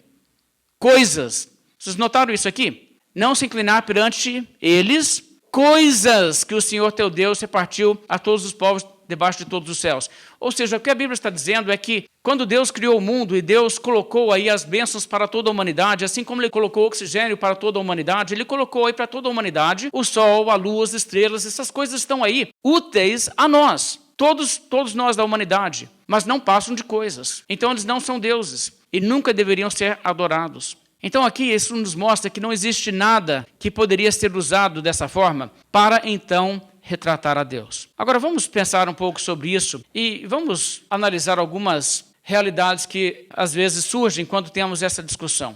Coisas. Vocês notaram isso aqui? Não se inclinar perante eles, coisas que o Senhor teu Deus repartiu a todos os povos debaixo de todos os céus. Ou seja, o que a Bíblia está dizendo é que quando Deus criou o mundo e Deus colocou aí as bênçãos para toda a humanidade, assim como Ele colocou oxigênio para toda a humanidade, Ele colocou aí para toda a humanidade o sol, a lua, as estrelas, essas coisas estão aí, úteis a nós. Todos nós da humanidade, mas não passam de coisas. Então eles não são deuses e nunca deveriam ser adorados. Então aqui isso nos mostra que não existe nada que poderia ser usado dessa forma para então retratar a Deus. Agora vamos pensar um pouco sobre isso e vamos analisar algumas realidades que às vezes surgem quando temos essa discussão.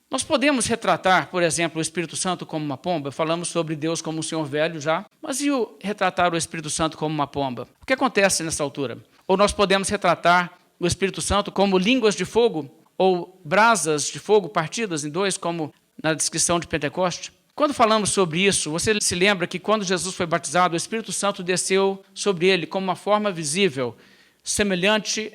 Nós podemos retratar, por exemplo, o Espírito Santo como uma pomba. Falamos sobre Deus como um senhor velho já. Mas e retratar o Espírito Santo como uma pomba? O que acontece nessa altura? Ou nós podemos retratar o Espírito Santo como línguas de fogo ou brasas de fogo partidas em 2, como na descrição de Pentecoste? Quando falamos sobre isso, você se lembra que quando Jesus foi batizado, o Espírito Santo desceu sobre ele como uma forma visível, semelhante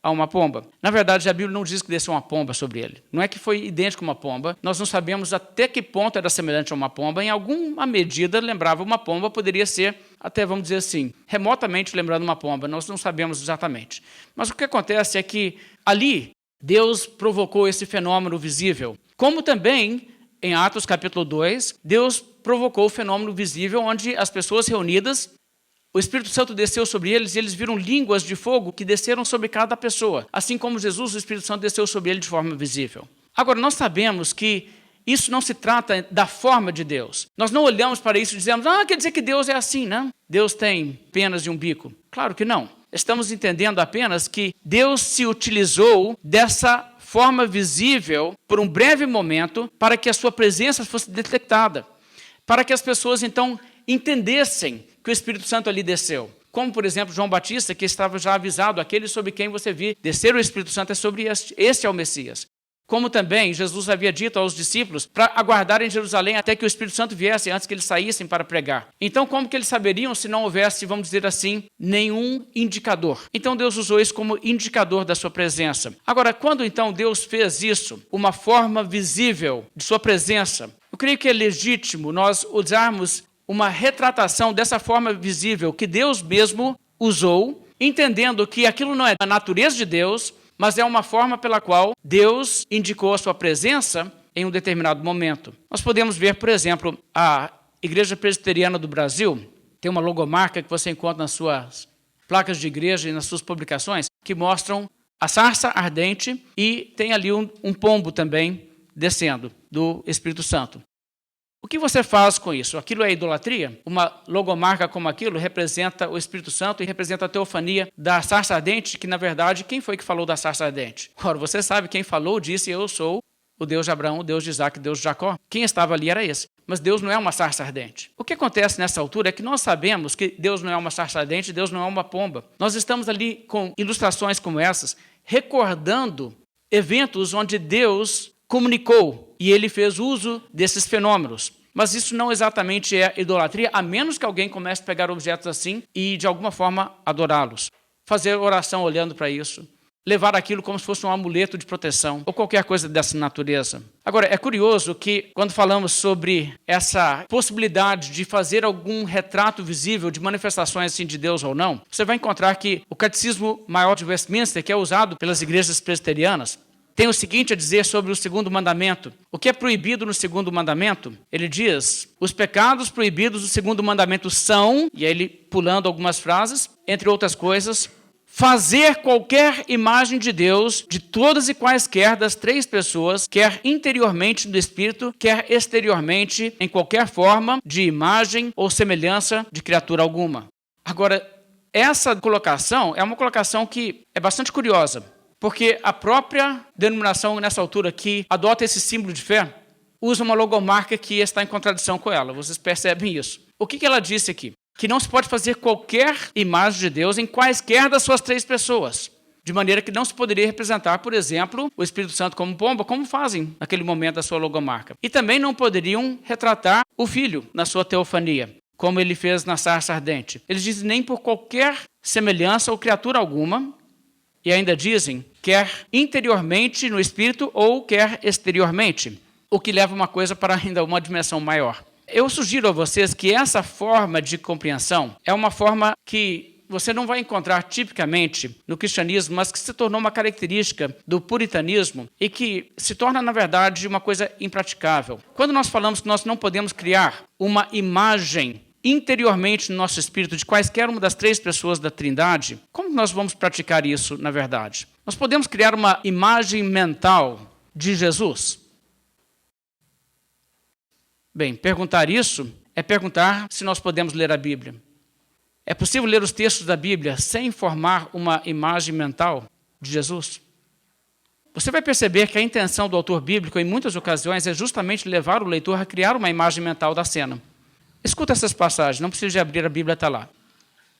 a uma pomba. Na verdade, a Bíblia não diz que desceu uma pomba sobre ele. Não é que foi idêntico a uma pomba. Nós não sabemos até que ponto era semelhante a uma pomba. Em alguma medida, lembrava uma pomba. Poderia ser, até vamos dizer assim, remotamente lembrando uma pomba. Nós não sabemos exatamente. Mas o que acontece é que ali, Deus provocou esse fenômeno visível. Como também, em Atos capítulo 2, Deus provocou o fenômeno visível onde as pessoas reunidas, o Espírito Santo desceu sobre eles e eles viram línguas de fogo que desceram sobre cada pessoa. Assim como Jesus, o Espírito Santo desceu sobre ele de forma visível. Agora, nós sabemos que isso não se trata da forma de Deus. Nós não olhamos para isso e dizemos, quer dizer que Deus é assim, não? Deus tem penas e um bico. Claro que não. Estamos entendendo apenas que Deus se utilizou dessa forma visível por um breve momento para que a sua presença fosse detectada. Para que as pessoas, então, entendessem que o Espírito Santo ali desceu. Como, por exemplo, João Batista, que estava já avisado, aquele sobre quem você vir descer o Espírito Santo é sobre este é o Messias. Como também Jesus havia dito aos discípulos para aguardarem em Jerusalém até que o Espírito Santo viesse antes que eles saíssem para pregar. Então, como que eles saberiam se não houvesse, vamos dizer assim, nenhum indicador? Então, Deus usou isso como indicador da sua presença. Agora, quando então Deus fez isso, uma forma visível de sua presença, eu creio que é legítimo nós usarmos uma retratação dessa forma visível que Deus mesmo usou, entendendo que aquilo não é a natureza de Deus, mas é uma forma pela qual Deus indicou a sua presença em um determinado momento. Nós podemos ver, por exemplo, a Igreja Presbiteriana do Brasil, tem uma logomarca que você encontra nas suas placas de igreja e nas suas publicações, que mostram a sarça ardente e tem ali um pombo também descendo do Espírito Santo. O que você faz com isso? Aquilo é idolatria? Uma logomarca como aquilo representa o Espírito Santo e representa a teofania da sarça ardente, que na verdade, quem foi que falou da sarça ardente? Ora, você sabe quem falou, disse, eu sou o Deus de Abraão, o Deus de Isaac, o Deus de Jacó. Quem estava ali era esse. Mas Deus não é uma sarça ardente. O que acontece nessa altura é que nós sabemos que Deus não é uma sarça ardente, Deus não é uma pomba. Nós estamos ali com ilustrações como essas, recordando eventos onde Deus comunicou e ele fez uso desses fenômenos. Mas isso não exatamente é idolatria, a menos que alguém comece a pegar objetos assim e, de alguma forma, adorá-los. Fazer oração olhando para isso. Levar aquilo como se fosse um amuleto de proteção, ou qualquer coisa dessa natureza. Agora, é curioso que, quando falamos sobre essa possibilidade de fazer algum retrato visível de manifestações assim de Deus ou não, você vai encontrar que o Catecismo Maior de Westminster, que é usado pelas igrejas presbiterianas, tem o seguinte a dizer sobre o segundo mandamento. O que é proibido no segundo mandamento? Ele diz, os pecados proibidos do segundo mandamento são, e aí ele pulando algumas frases, entre outras coisas, fazer qualquer imagem de Deus, de todas e quaisquer das três pessoas, quer interiormente no espírito, quer exteriormente, em qualquer forma de imagem ou semelhança de criatura alguma. Agora, essa colocação é uma colocação que é bastante curiosa. Porque a própria denominação, nessa altura, que adota esse símbolo de fé, usa uma logomarca que está em contradição com ela. Vocês percebem isso. O que ela disse aqui? Que não se pode fazer qualquer imagem de Deus em quaisquer das suas três pessoas. De maneira que não se poderia representar, por exemplo, o Espírito Santo como pomba, como fazem naquele momento da sua logomarca. E também não poderiam retratar o Filho na sua teofania, como ele fez na sarça ardente. Eles dizem nem por qualquer semelhança ou criatura alguma, e ainda dizem, quer interiormente no espírito ou quer exteriormente, o que leva uma coisa para ainda uma dimensão maior. Eu sugiro a vocês que essa forma de compreensão é uma forma que você não vai encontrar tipicamente no cristianismo, mas que se tornou uma característica do puritanismo e que se torna, na verdade, uma coisa impraticável. Quando nós falamos que nós não podemos criar uma imagem interiormente no nosso espírito de quaisquer uma das três pessoas da Trindade, como nós vamos praticar isso, na verdade? Nós podemos criar uma imagem mental de Jesus? Bem, perguntar isso é perguntar se nós podemos ler a Bíblia. É possível ler os textos da Bíblia sem formar uma imagem mental de Jesus? Você vai perceber que a intenção do autor bíblico, em muitas ocasiões, é justamente levar o leitor a criar uma imagem mental da cena. Escuta essas passagens, não precisa de abrir a Bíblia, está lá.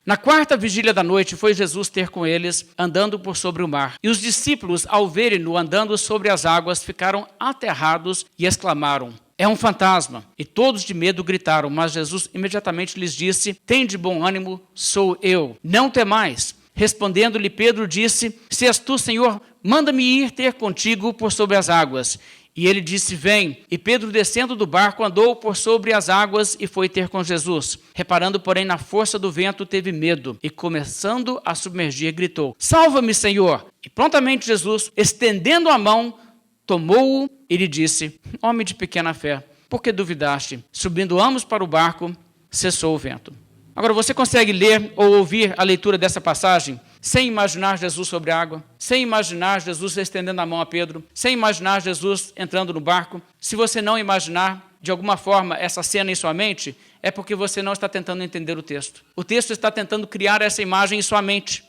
Na quarta vigília da noite, foi Jesus ter com eles, andando por sobre o mar. E os discípulos, ao verem-no andando sobre as águas, ficaram aterrados e exclamaram, é um fantasma. E todos de medo gritaram, mas Jesus imediatamente lhes disse, tende bom ânimo, sou eu, não temais. Respondendo-lhe Pedro disse, se és tu, Senhor, manda-me ir ter contigo por sobre as águas. E ele disse: vem. E Pedro, descendo do barco, andou por sobre as águas e foi ter com Jesus. Reparando, porém, na força do vento, teve medo e, começando a submergir, gritou: salva-me, Senhor! E prontamente Jesus, estendendo a mão, tomou-o e lhe disse: homem de pequena fé, por que duvidaste? Subindo ambos para o barco, cessou o vento. Agora, você consegue ler ou ouvir a leitura dessa passagem sem imaginar Jesus sobre a água, sem imaginar Jesus estendendo a mão a Pedro, sem imaginar Jesus entrando no barco? Se você não imaginar, de alguma forma, essa cena em sua mente, é porque você não está tentando entender o texto. O texto está tentando criar essa imagem em sua mente.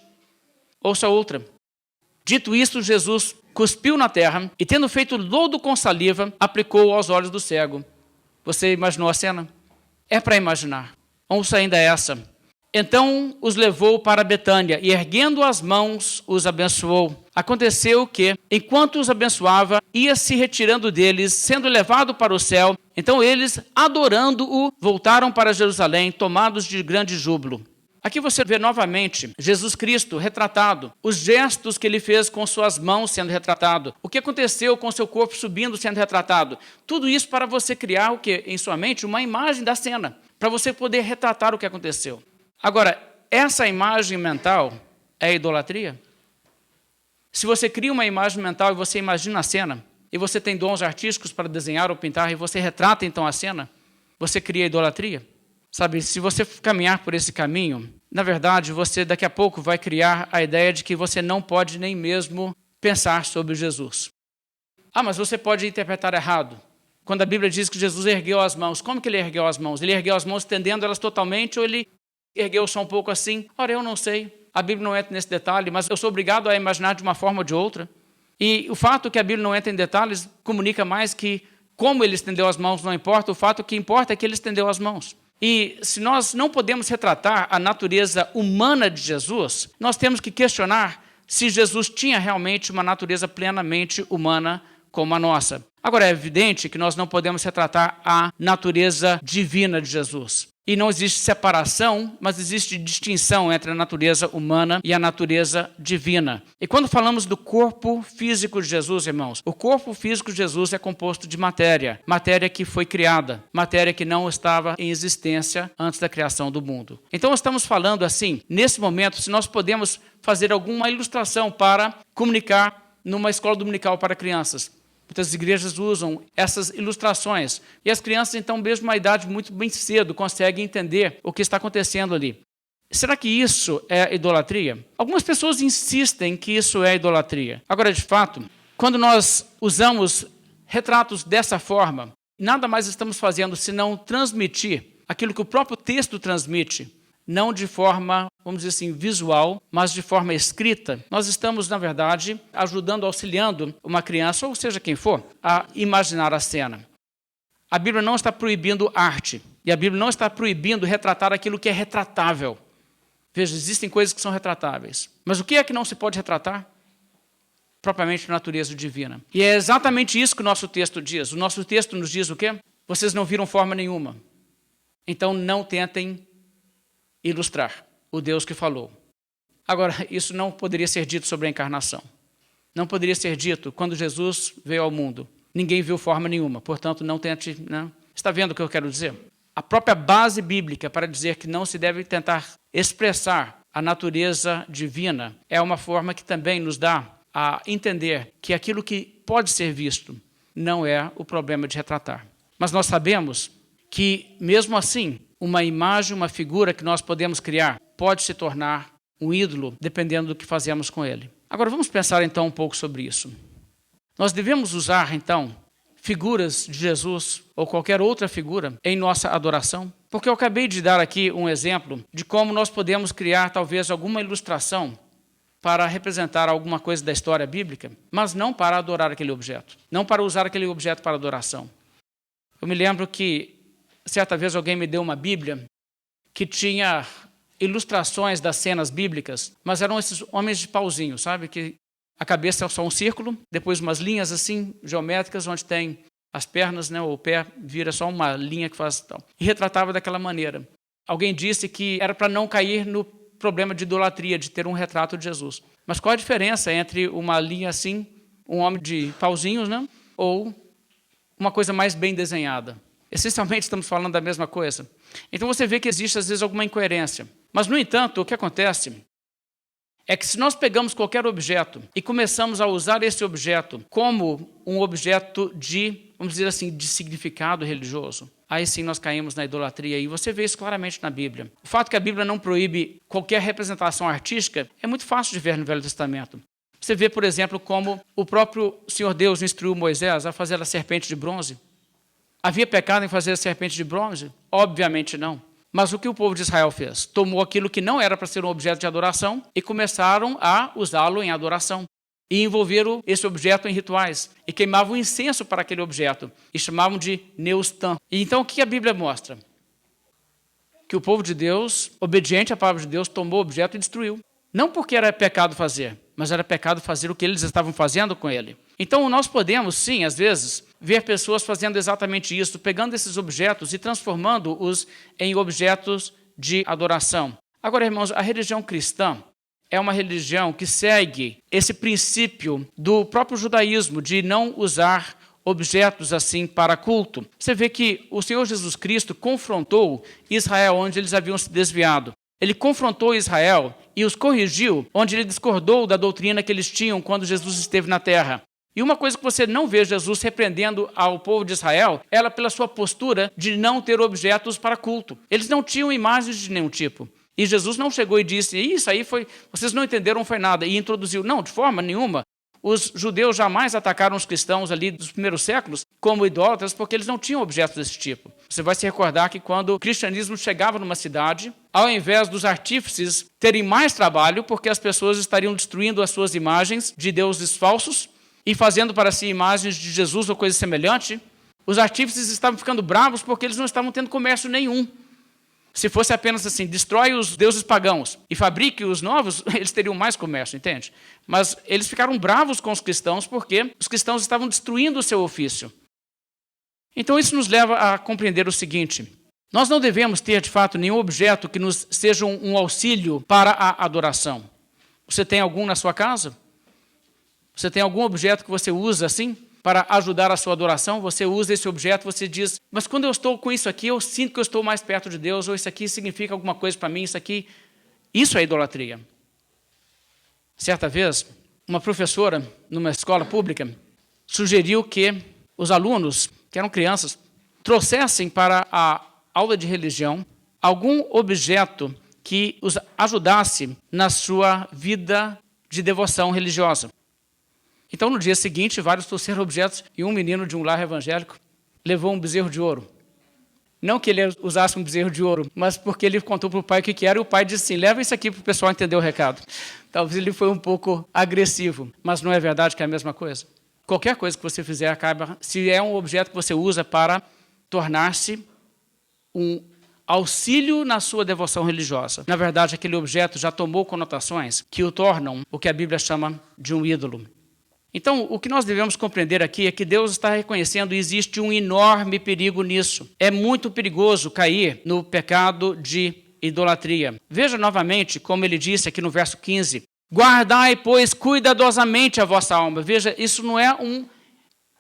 Ouça outra. Dito isto, Jesus cuspiu na terra e, tendo feito lodo com saliva, aplicou aos olhos do cego. Você imaginou a cena? É para imaginar. Ouça ainda essa. Então os levou para Betânia e, erguendo as mãos, os abençoou. Aconteceu que, enquanto os abençoava, ia se retirando deles, sendo levado para o céu. Então eles, adorando-o, voltaram para Jerusalém, tomados de grande júbilo. Aqui você vê novamente Jesus Cristo retratado, os gestos que ele fez com suas mãos sendo retratado, o que aconteceu com seu corpo subindo sendo retratado. Tudo isso para você criar o que em sua mente? Uma imagem da cena, para você poder retratar o que aconteceu. Agora, essa imagem mental é idolatria? Se você cria uma imagem mental e você imagina a cena, e você tem dons artísticos para desenhar ou pintar, e você retrata então a cena, você cria idolatria? Sabe, se você caminhar por esse caminho, na verdade, você daqui a pouco vai criar a ideia de que você não pode nem mesmo pensar sobre Jesus. Ah, mas você pode interpretar errado. Quando a Bíblia diz que Jesus ergueu as mãos, como que ele ergueu as mãos? Ele ergueu as mãos estendendo elas totalmente ou ele ergueu só um pouco assim? Ora, eu não sei. A Bíblia não entra nesse detalhe, mas eu sou obrigado a imaginar de uma forma ou de outra. E o fato que a Bíblia não entra em detalhes comunica mais que como ele estendeu as mãos não importa, o fato que importa é que ele estendeu as mãos. E se nós não podemos retratar a natureza humana de Jesus, nós temos que questionar se Jesus tinha realmente uma natureza plenamente humana como a nossa. Agora, é evidente que nós não podemos retratar a natureza divina de Jesus. E não existe separação, mas existe distinção entre a natureza humana e a natureza divina. E quando falamos do corpo físico de Jesus, irmãos, o corpo físico de Jesus é composto de matéria. Matéria que foi criada, matéria que não estava em existência antes da criação do mundo. Então, estamos falando assim, nesse momento, se nós podemos fazer alguma ilustração para comunicar numa escola dominical para crianças. Muitas igrejas usam essas ilustrações. E as crianças, então, mesmo uma idade muito bem cedo, conseguem entender o que está acontecendo ali. Será que isso é idolatria? Algumas pessoas insistem que isso é idolatria. Agora, de fato, quando nós usamos retratos dessa forma, nada mais estamos fazendo senão transmitir aquilo que o próprio texto transmite, não de forma, vamos dizer assim, visual, mas de forma escrita. Nós estamos, na verdade, ajudando, auxiliando uma criança, ou seja quem for, a imaginar a cena. A Bíblia não está proibindo arte, e a Bíblia não está proibindo retratar aquilo que é retratável. Veja, existem coisas que são retratáveis. Mas o que é que não se pode retratar? Propriamente a natureza divina. E é exatamente isso que o nosso texto diz. O nosso texto nos diz o quê? Vocês não viram forma nenhuma. Então não tentem ilustrar o Deus que falou. Agora, isso não poderia ser dito sobre a encarnação. Não poderia ser dito quando Jesus veio ao mundo. Ninguém viu forma nenhuma, portanto, não tente... Não. Está vendo o que eu quero dizer? A própria base bíblica para dizer que não se deve tentar expressar a natureza divina é uma forma que também nos dá a entender que aquilo que pode ser visto não é o problema de retratar. Mas nós sabemos que, mesmo assim, uma imagem, uma figura que nós podemos criar pode se tornar um ídolo, dependendo do que fazemos com ele. Agora, vamos pensar então um pouco sobre isso. Nós devemos usar, então, figuras de Jesus ou qualquer outra figura em nossa adoração? Porque eu acabei de dar aqui um exemplo de como nós podemos criar, talvez, alguma ilustração para representar alguma coisa da história bíblica, mas não para adorar aquele objeto, não para usar aquele objeto para adoração. Eu me lembro que certa vez alguém me deu uma Bíblia que tinha ilustrações das cenas bíblicas, mas eram esses homens de pauzinho, sabe? Que a cabeça é só um círculo, depois umas linhas assim, geométricas, onde tem as pernas, né? O pé vira só uma linha que faz tal. E retratava daquela maneira. Alguém disse que era para não cair no problema de idolatria, de ter um retrato de Jesus. Mas qual a diferença entre uma linha assim, um homem de pauzinhos, né? Ou uma coisa mais bem desenhada. Essencialmente, estamos falando da mesma coisa. Então, você vê que existe, às vezes, alguma incoerência. Mas, no entanto, o que acontece é que se nós pegamos qualquer objeto e começamos a usar esse objeto como um objeto de, vamos dizer assim, de significado religioso, aí sim nós caímos na idolatria. E você vê isso claramente na Bíblia. O fato que a Bíblia não proíbe qualquer representação artística é muito fácil de ver no Velho Testamento. Você vê, por exemplo, como o próprio Senhor Deus instruiu Moisés a fazer a serpente de bronze. Havia pecado em fazer a serpente de bronze? Obviamente não. Mas o que o povo de Israel fez? Tomou aquilo que não era para ser um objeto de adoração e começaram a usá-lo em adoração. E envolveram esse objeto em rituais. E queimavam incenso para aquele objeto. E chamavam de Neustã. E então o que a Bíblia mostra? Que o povo de Deus, obediente à palavra de Deus, tomou o objeto e destruiu. Não porque era pecado fazer, mas era pecado fazer o que eles estavam fazendo com ele. Então nós podemos, sim, às vezes, ver pessoas fazendo exatamente isso, pegando esses objetos e transformando-os em objetos de adoração. Agora, irmãos, a religião cristã é uma religião que segue esse princípio do próprio judaísmo de não usar objetos assim para culto. Você vê que o Senhor Jesus Cristo confrontou Israel onde eles haviam se desviado. Ele confrontou Israel e os corrigiu onde ele discordou da doutrina que eles tinham quando Jesus esteve na terra. E uma coisa que você não vê Jesus repreendendo ao povo de Israel era pela sua postura de não ter objetos para culto. Eles não tinham imagens de nenhum tipo. E Jesus não chegou e disse, isso aí foi, vocês não entenderam, não foi nada, e introduziu. Não, de forma nenhuma. Os judeus jamais atacaram os cristãos ali dos primeiros séculos como idólatras, porque eles não tinham objetos desse tipo. Você vai se recordar que quando o cristianismo chegava numa cidade, ao invés dos artífices terem mais trabalho, porque as pessoas estariam destruindo as suas imagens de deuses falsos e fazendo para si imagens de Jesus ou coisa semelhante, os artífices estavam ficando bravos porque eles não estavam tendo comércio nenhum. Se fosse apenas assim, destrói os deuses pagãos e fabrique os novos, eles teriam mais comércio, entende? Mas eles ficaram bravos com os cristãos porque os cristãos estavam destruindo o seu ofício. Então isso nos leva a compreender o seguinte: nós não devemos ter, de fato, nenhum objeto que nos seja um auxílio para a adoração. Você tem algum na sua casa? Você tem algum objeto que você usa assim? Para ajudar a sua adoração, você usa esse objeto, você diz, mas quando eu estou com isso aqui, eu sinto que eu estou mais perto de Deus, ou isso aqui significa alguma coisa para mim, isso é idolatria. Certa vez, uma professora, numa escola pública, sugeriu que os alunos, que eram crianças, trouxessem para a aula de religião algum objeto que os ajudasse na sua vida de devoção religiosa. Então, no dia seguinte, vários trouxeram objetos e um menino de um lar evangélico levou um bezerro de ouro. Não que ele usasse um bezerro de ouro, mas porque ele contou para o pai o que era e o pai disse assim, leva isso aqui para o pessoal entender o recado. Talvez ele foi um pouco agressivo, mas não é verdade que é a mesma coisa? Qualquer coisa que você fizer acaba, se é um objeto que você usa para tornar-se um auxílio na sua devoção religiosa. Na verdade, aquele objeto já tomou conotações que o tornam o que a Bíblia chama de um ídolo. Então, o que nós devemos compreender aqui é que Deus está reconhecendo que existe um enorme perigo nisso. É muito perigoso cair no pecado de idolatria. Veja novamente como ele disse aqui no verso 15. Guardai, pois, cuidadosamente a vossa alma. Veja, isso não é um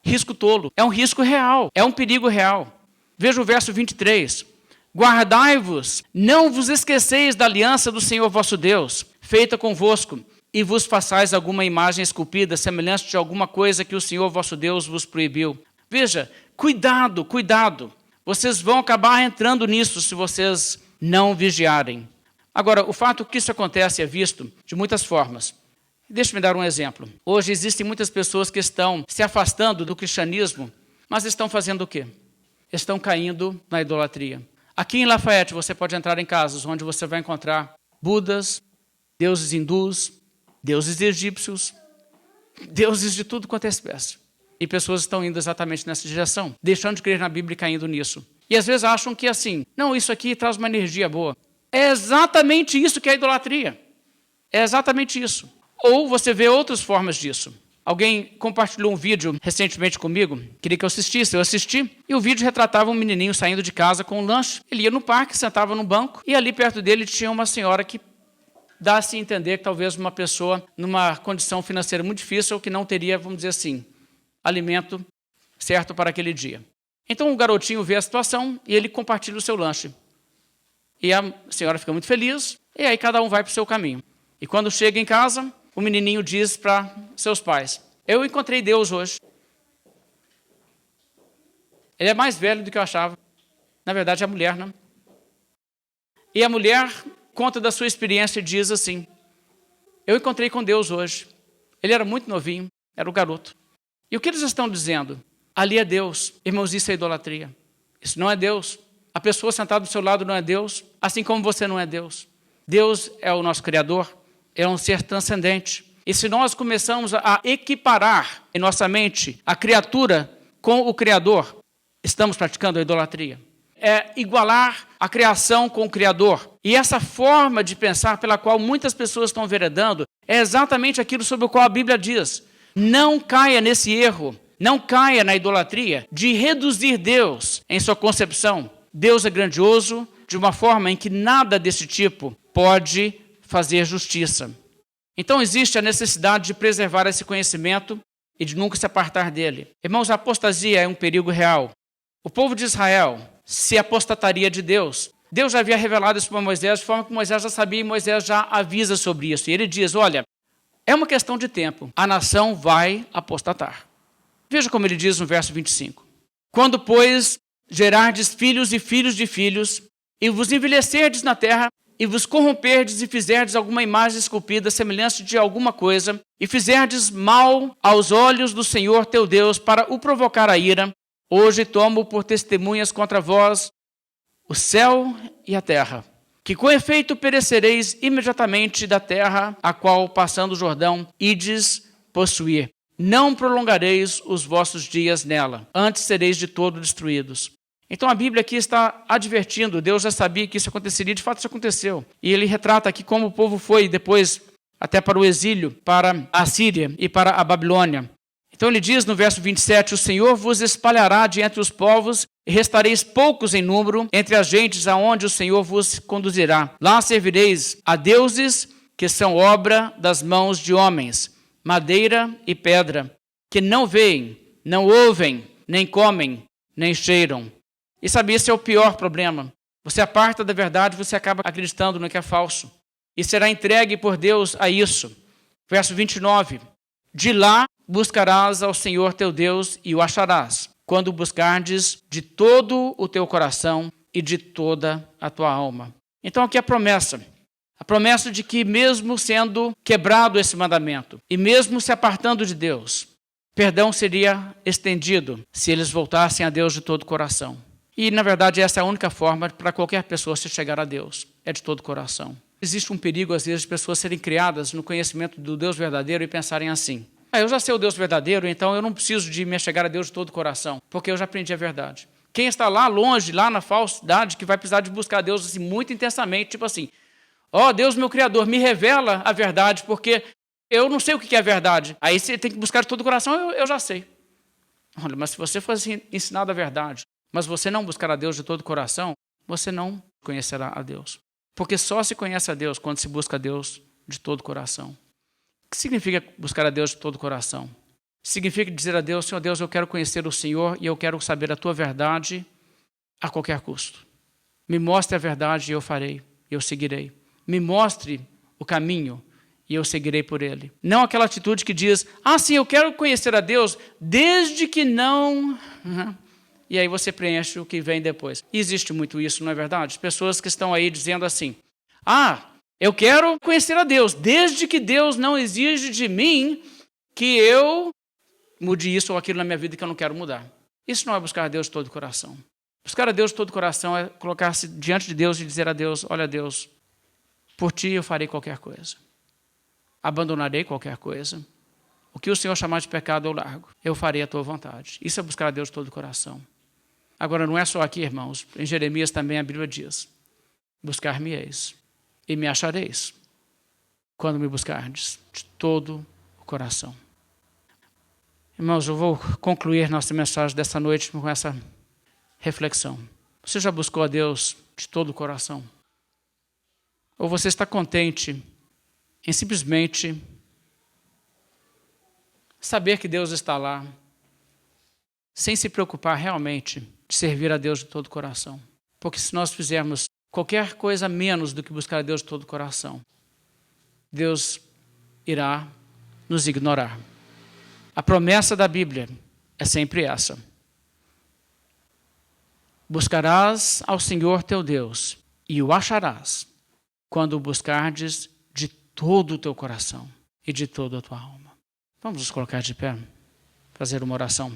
risco tolo, é um risco real, é um perigo real. Veja o verso 23. Guardai-vos, não vos esqueceis da aliança do Senhor vosso Deus, feita convosco, e vos façais alguma imagem esculpida, semelhante de alguma coisa que o Senhor vosso Deus vos proibiu. Veja, cuidado, cuidado. Vocês vão acabar entrando nisso se vocês não vigiarem. Agora, o fato que isso acontece é visto de muitas formas. Deixe-me dar um exemplo. Hoje existem muitas pessoas que estão se afastando do cristianismo, mas estão fazendo o quê? Estão caindo na idolatria. Aqui em Lafayette você pode entrar em casas onde você vai encontrar budas, deuses hindus, deuses egípcios, deuses de tudo quanto é espécie. E pessoas estão indo exatamente nessa direção, deixando de crer na Bíblia e caindo nisso. E às vezes acham que assim, não, isso aqui traz uma energia boa. É exatamente isso que é a idolatria. É exatamente isso. Ou você vê outras formas disso. Alguém compartilhou um vídeo recentemente comigo, queria que eu assistisse, eu assisti, e o vídeo retratava um menininho saindo de casa com um lanche. Ele ia no parque, sentava no banco, e ali perto dele tinha uma senhora que dá-se a entender que talvez uma pessoa numa condição financeira muito difícil, que não teria, vamos dizer assim, alimento certo para aquele dia. Então o garotinho vê a situação e ele compartilha o seu lanche. E a senhora fica muito feliz, e aí cada um vai para o seu caminho. E quando chega em casa, o menininho diz para seus pais: eu encontrei Deus hoje. Ele é mais velho do que eu achava. Na verdade, é a mulher, né? E a mulher conta da sua experiência e diz assim: eu encontrei com Deus hoje. Ele era muito novinho, era o garoto. E o que eles estão dizendo? Ali é Deus. Irmãos, isso é idolatria. Isso não é Deus. A pessoa sentada do seu lado não é Deus, assim como você não é Deus. Deus é o nosso Criador, é um ser transcendente. E se nós começamos a equiparar em nossa mente a criatura com o Criador, estamos praticando a idolatria. É igualar a criação com o Criador. E essa forma de pensar pela qual muitas pessoas estão veredando é exatamente aquilo sobre o qual a Bíblia diz: não caia nesse erro, não caia na idolatria de reduzir Deus em sua concepção. Deus é grandioso de uma forma em que nada desse tipo pode fazer justiça. Então existe a necessidade de preservar esse conhecimento e de nunca se apartar dele. Irmãos, a apostasia é um perigo real. O povo de Israel se apostataria de Deus. Deus já havia revelado isso para Moisés, de forma que Moisés já sabia e Moisés já avisa sobre isso. E ele diz: olha, é uma questão de tempo, a nação vai apostatar. Veja como ele diz no verso 25. Quando, pois, gerardes filhos e filhos de filhos, e vos envelhecerdes na terra, e vos corromperdes e fizerdes alguma imagem esculpida, semelhante de alguma coisa, e fizerdes mal aos olhos do Senhor teu Deus, para o provocar a ira, hoje tomo por testemunhas contra vós o céu e a terra, que com efeito perecereis imediatamente da terra, a qual, passando o Jordão, ides possuir. Não prolongareis os vossos dias nela, antes sereis de todo destruídos. Então a Bíblia aqui está advertindo, Deus já sabia que isso aconteceria, de fato isso aconteceu. E ele retrata aqui como o povo foi depois até para o exílio, para a Síria e para a Babilônia. Então ele diz no verso 27, o Senhor vos espalhará de entre os povos, e restareis poucos em número entre as gentes aonde o Senhor vos conduzirá. Lá servireis a deuses que são obra das mãos de homens, madeira e pedra, que não veem, não ouvem, nem comem, nem cheiram. E sabe, esse é o pior problema. Você aparta da verdade, você acaba acreditando no que é falso. E será entregue por Deus a isso. Verso 29. De lá buscarás ao Senhor teu Deus e o acharás, quando o buscardes de todo o teu coração e de toda a tua alma. Então aqui a promessa de que mesmo sendo quebrado esse mandamento e mesmo se apartando de Deus, perdão seria estendido se eles voltassem a Deus de todo o coração. E, na verdade, essa é a única forma para qualquer pessoa se chegar a Deus, é de todo o coração. Existe um perigo, às vezes, de pessoas serem criadas no conhecimento do Deus verdadeiro e pensarem assim: eu já sei o Deus verdadeiro, então eu não preciso de me chegar a Deus de todo o coração, porque eu já aprendi a verdade. Quem está lá longe, lá na falsidade, que vai precisar de buscar Deus assim, muito intensamente, tipo assim: Deus meu Criador, me revela a verdade, porque eu não sei o que é a verdade. Aí você tem que buscar de todo o coração, eu já sei. Olha, mas se você fosse ensinado a verdade, mas você não buscar a Deus de todo o coração, você não conhecerá a Deus. Porque só se conhece a Deus quando se busca a Deus de todo o coração. O que significa buscar a Deus de todo o coração? Significa dizer a Deus: Senhor Deus, eu quero conhecer o Senhor e eu quero saber a tua verdade a qualquer custo. Me mostre a verdade e eu farei, eu seguirei. Me mostre o caminho e eu seguirei por ele. Não aquela atitude que diz: sim, eu quero conhecer a Deus desde que não... E aí você preenche o que vem depois. E existe muito isso, não é verdade? Pessoas que estão aí dizendo assim: eu quero conhecer a Deus, desde que Deus não exige de mim que eu mude isso ou aquilo na minha vida que eu não quero mudar. Isso não é buscar a Deus de todo o coração. Buscar a Deus de todo o coração é colocar-se diante de Deus e dizer a Deus: olha Deus, por ti eu farei qualquer coisa. Abandonarei qualquer coisa. O que o Senhor chamar de pecado eu largo. Eu farei a tua vontade. Isso é buscar a Deus de todo o coração. Agora, não é só aqui, irmãos. Em Jeremias também a Bíblia diz: buscar-me-eis e me achareis, quando me buscardes de todo o coração. Irmãos, eu vou concluir nossa mensagem dessa noite com essa reflexão. Você já buscou a Deus de todo o coração? Ou você está contente em simplesmente saber que Deus está lá, sem se preocupar realmente de servir a Deus de todo o coração. Porque se nós fizermos qualquer coisa menos do que buscar a Deus de todo o coração, Deus irá nos ignorar. A promessa da Bíblia é sempre essa: buscarás ao Senhor teu Deus e o acharás quando o buscardes de todo o teu coração e de toda a tua alma. Vamos nos colocar de pé, fazer uma oração.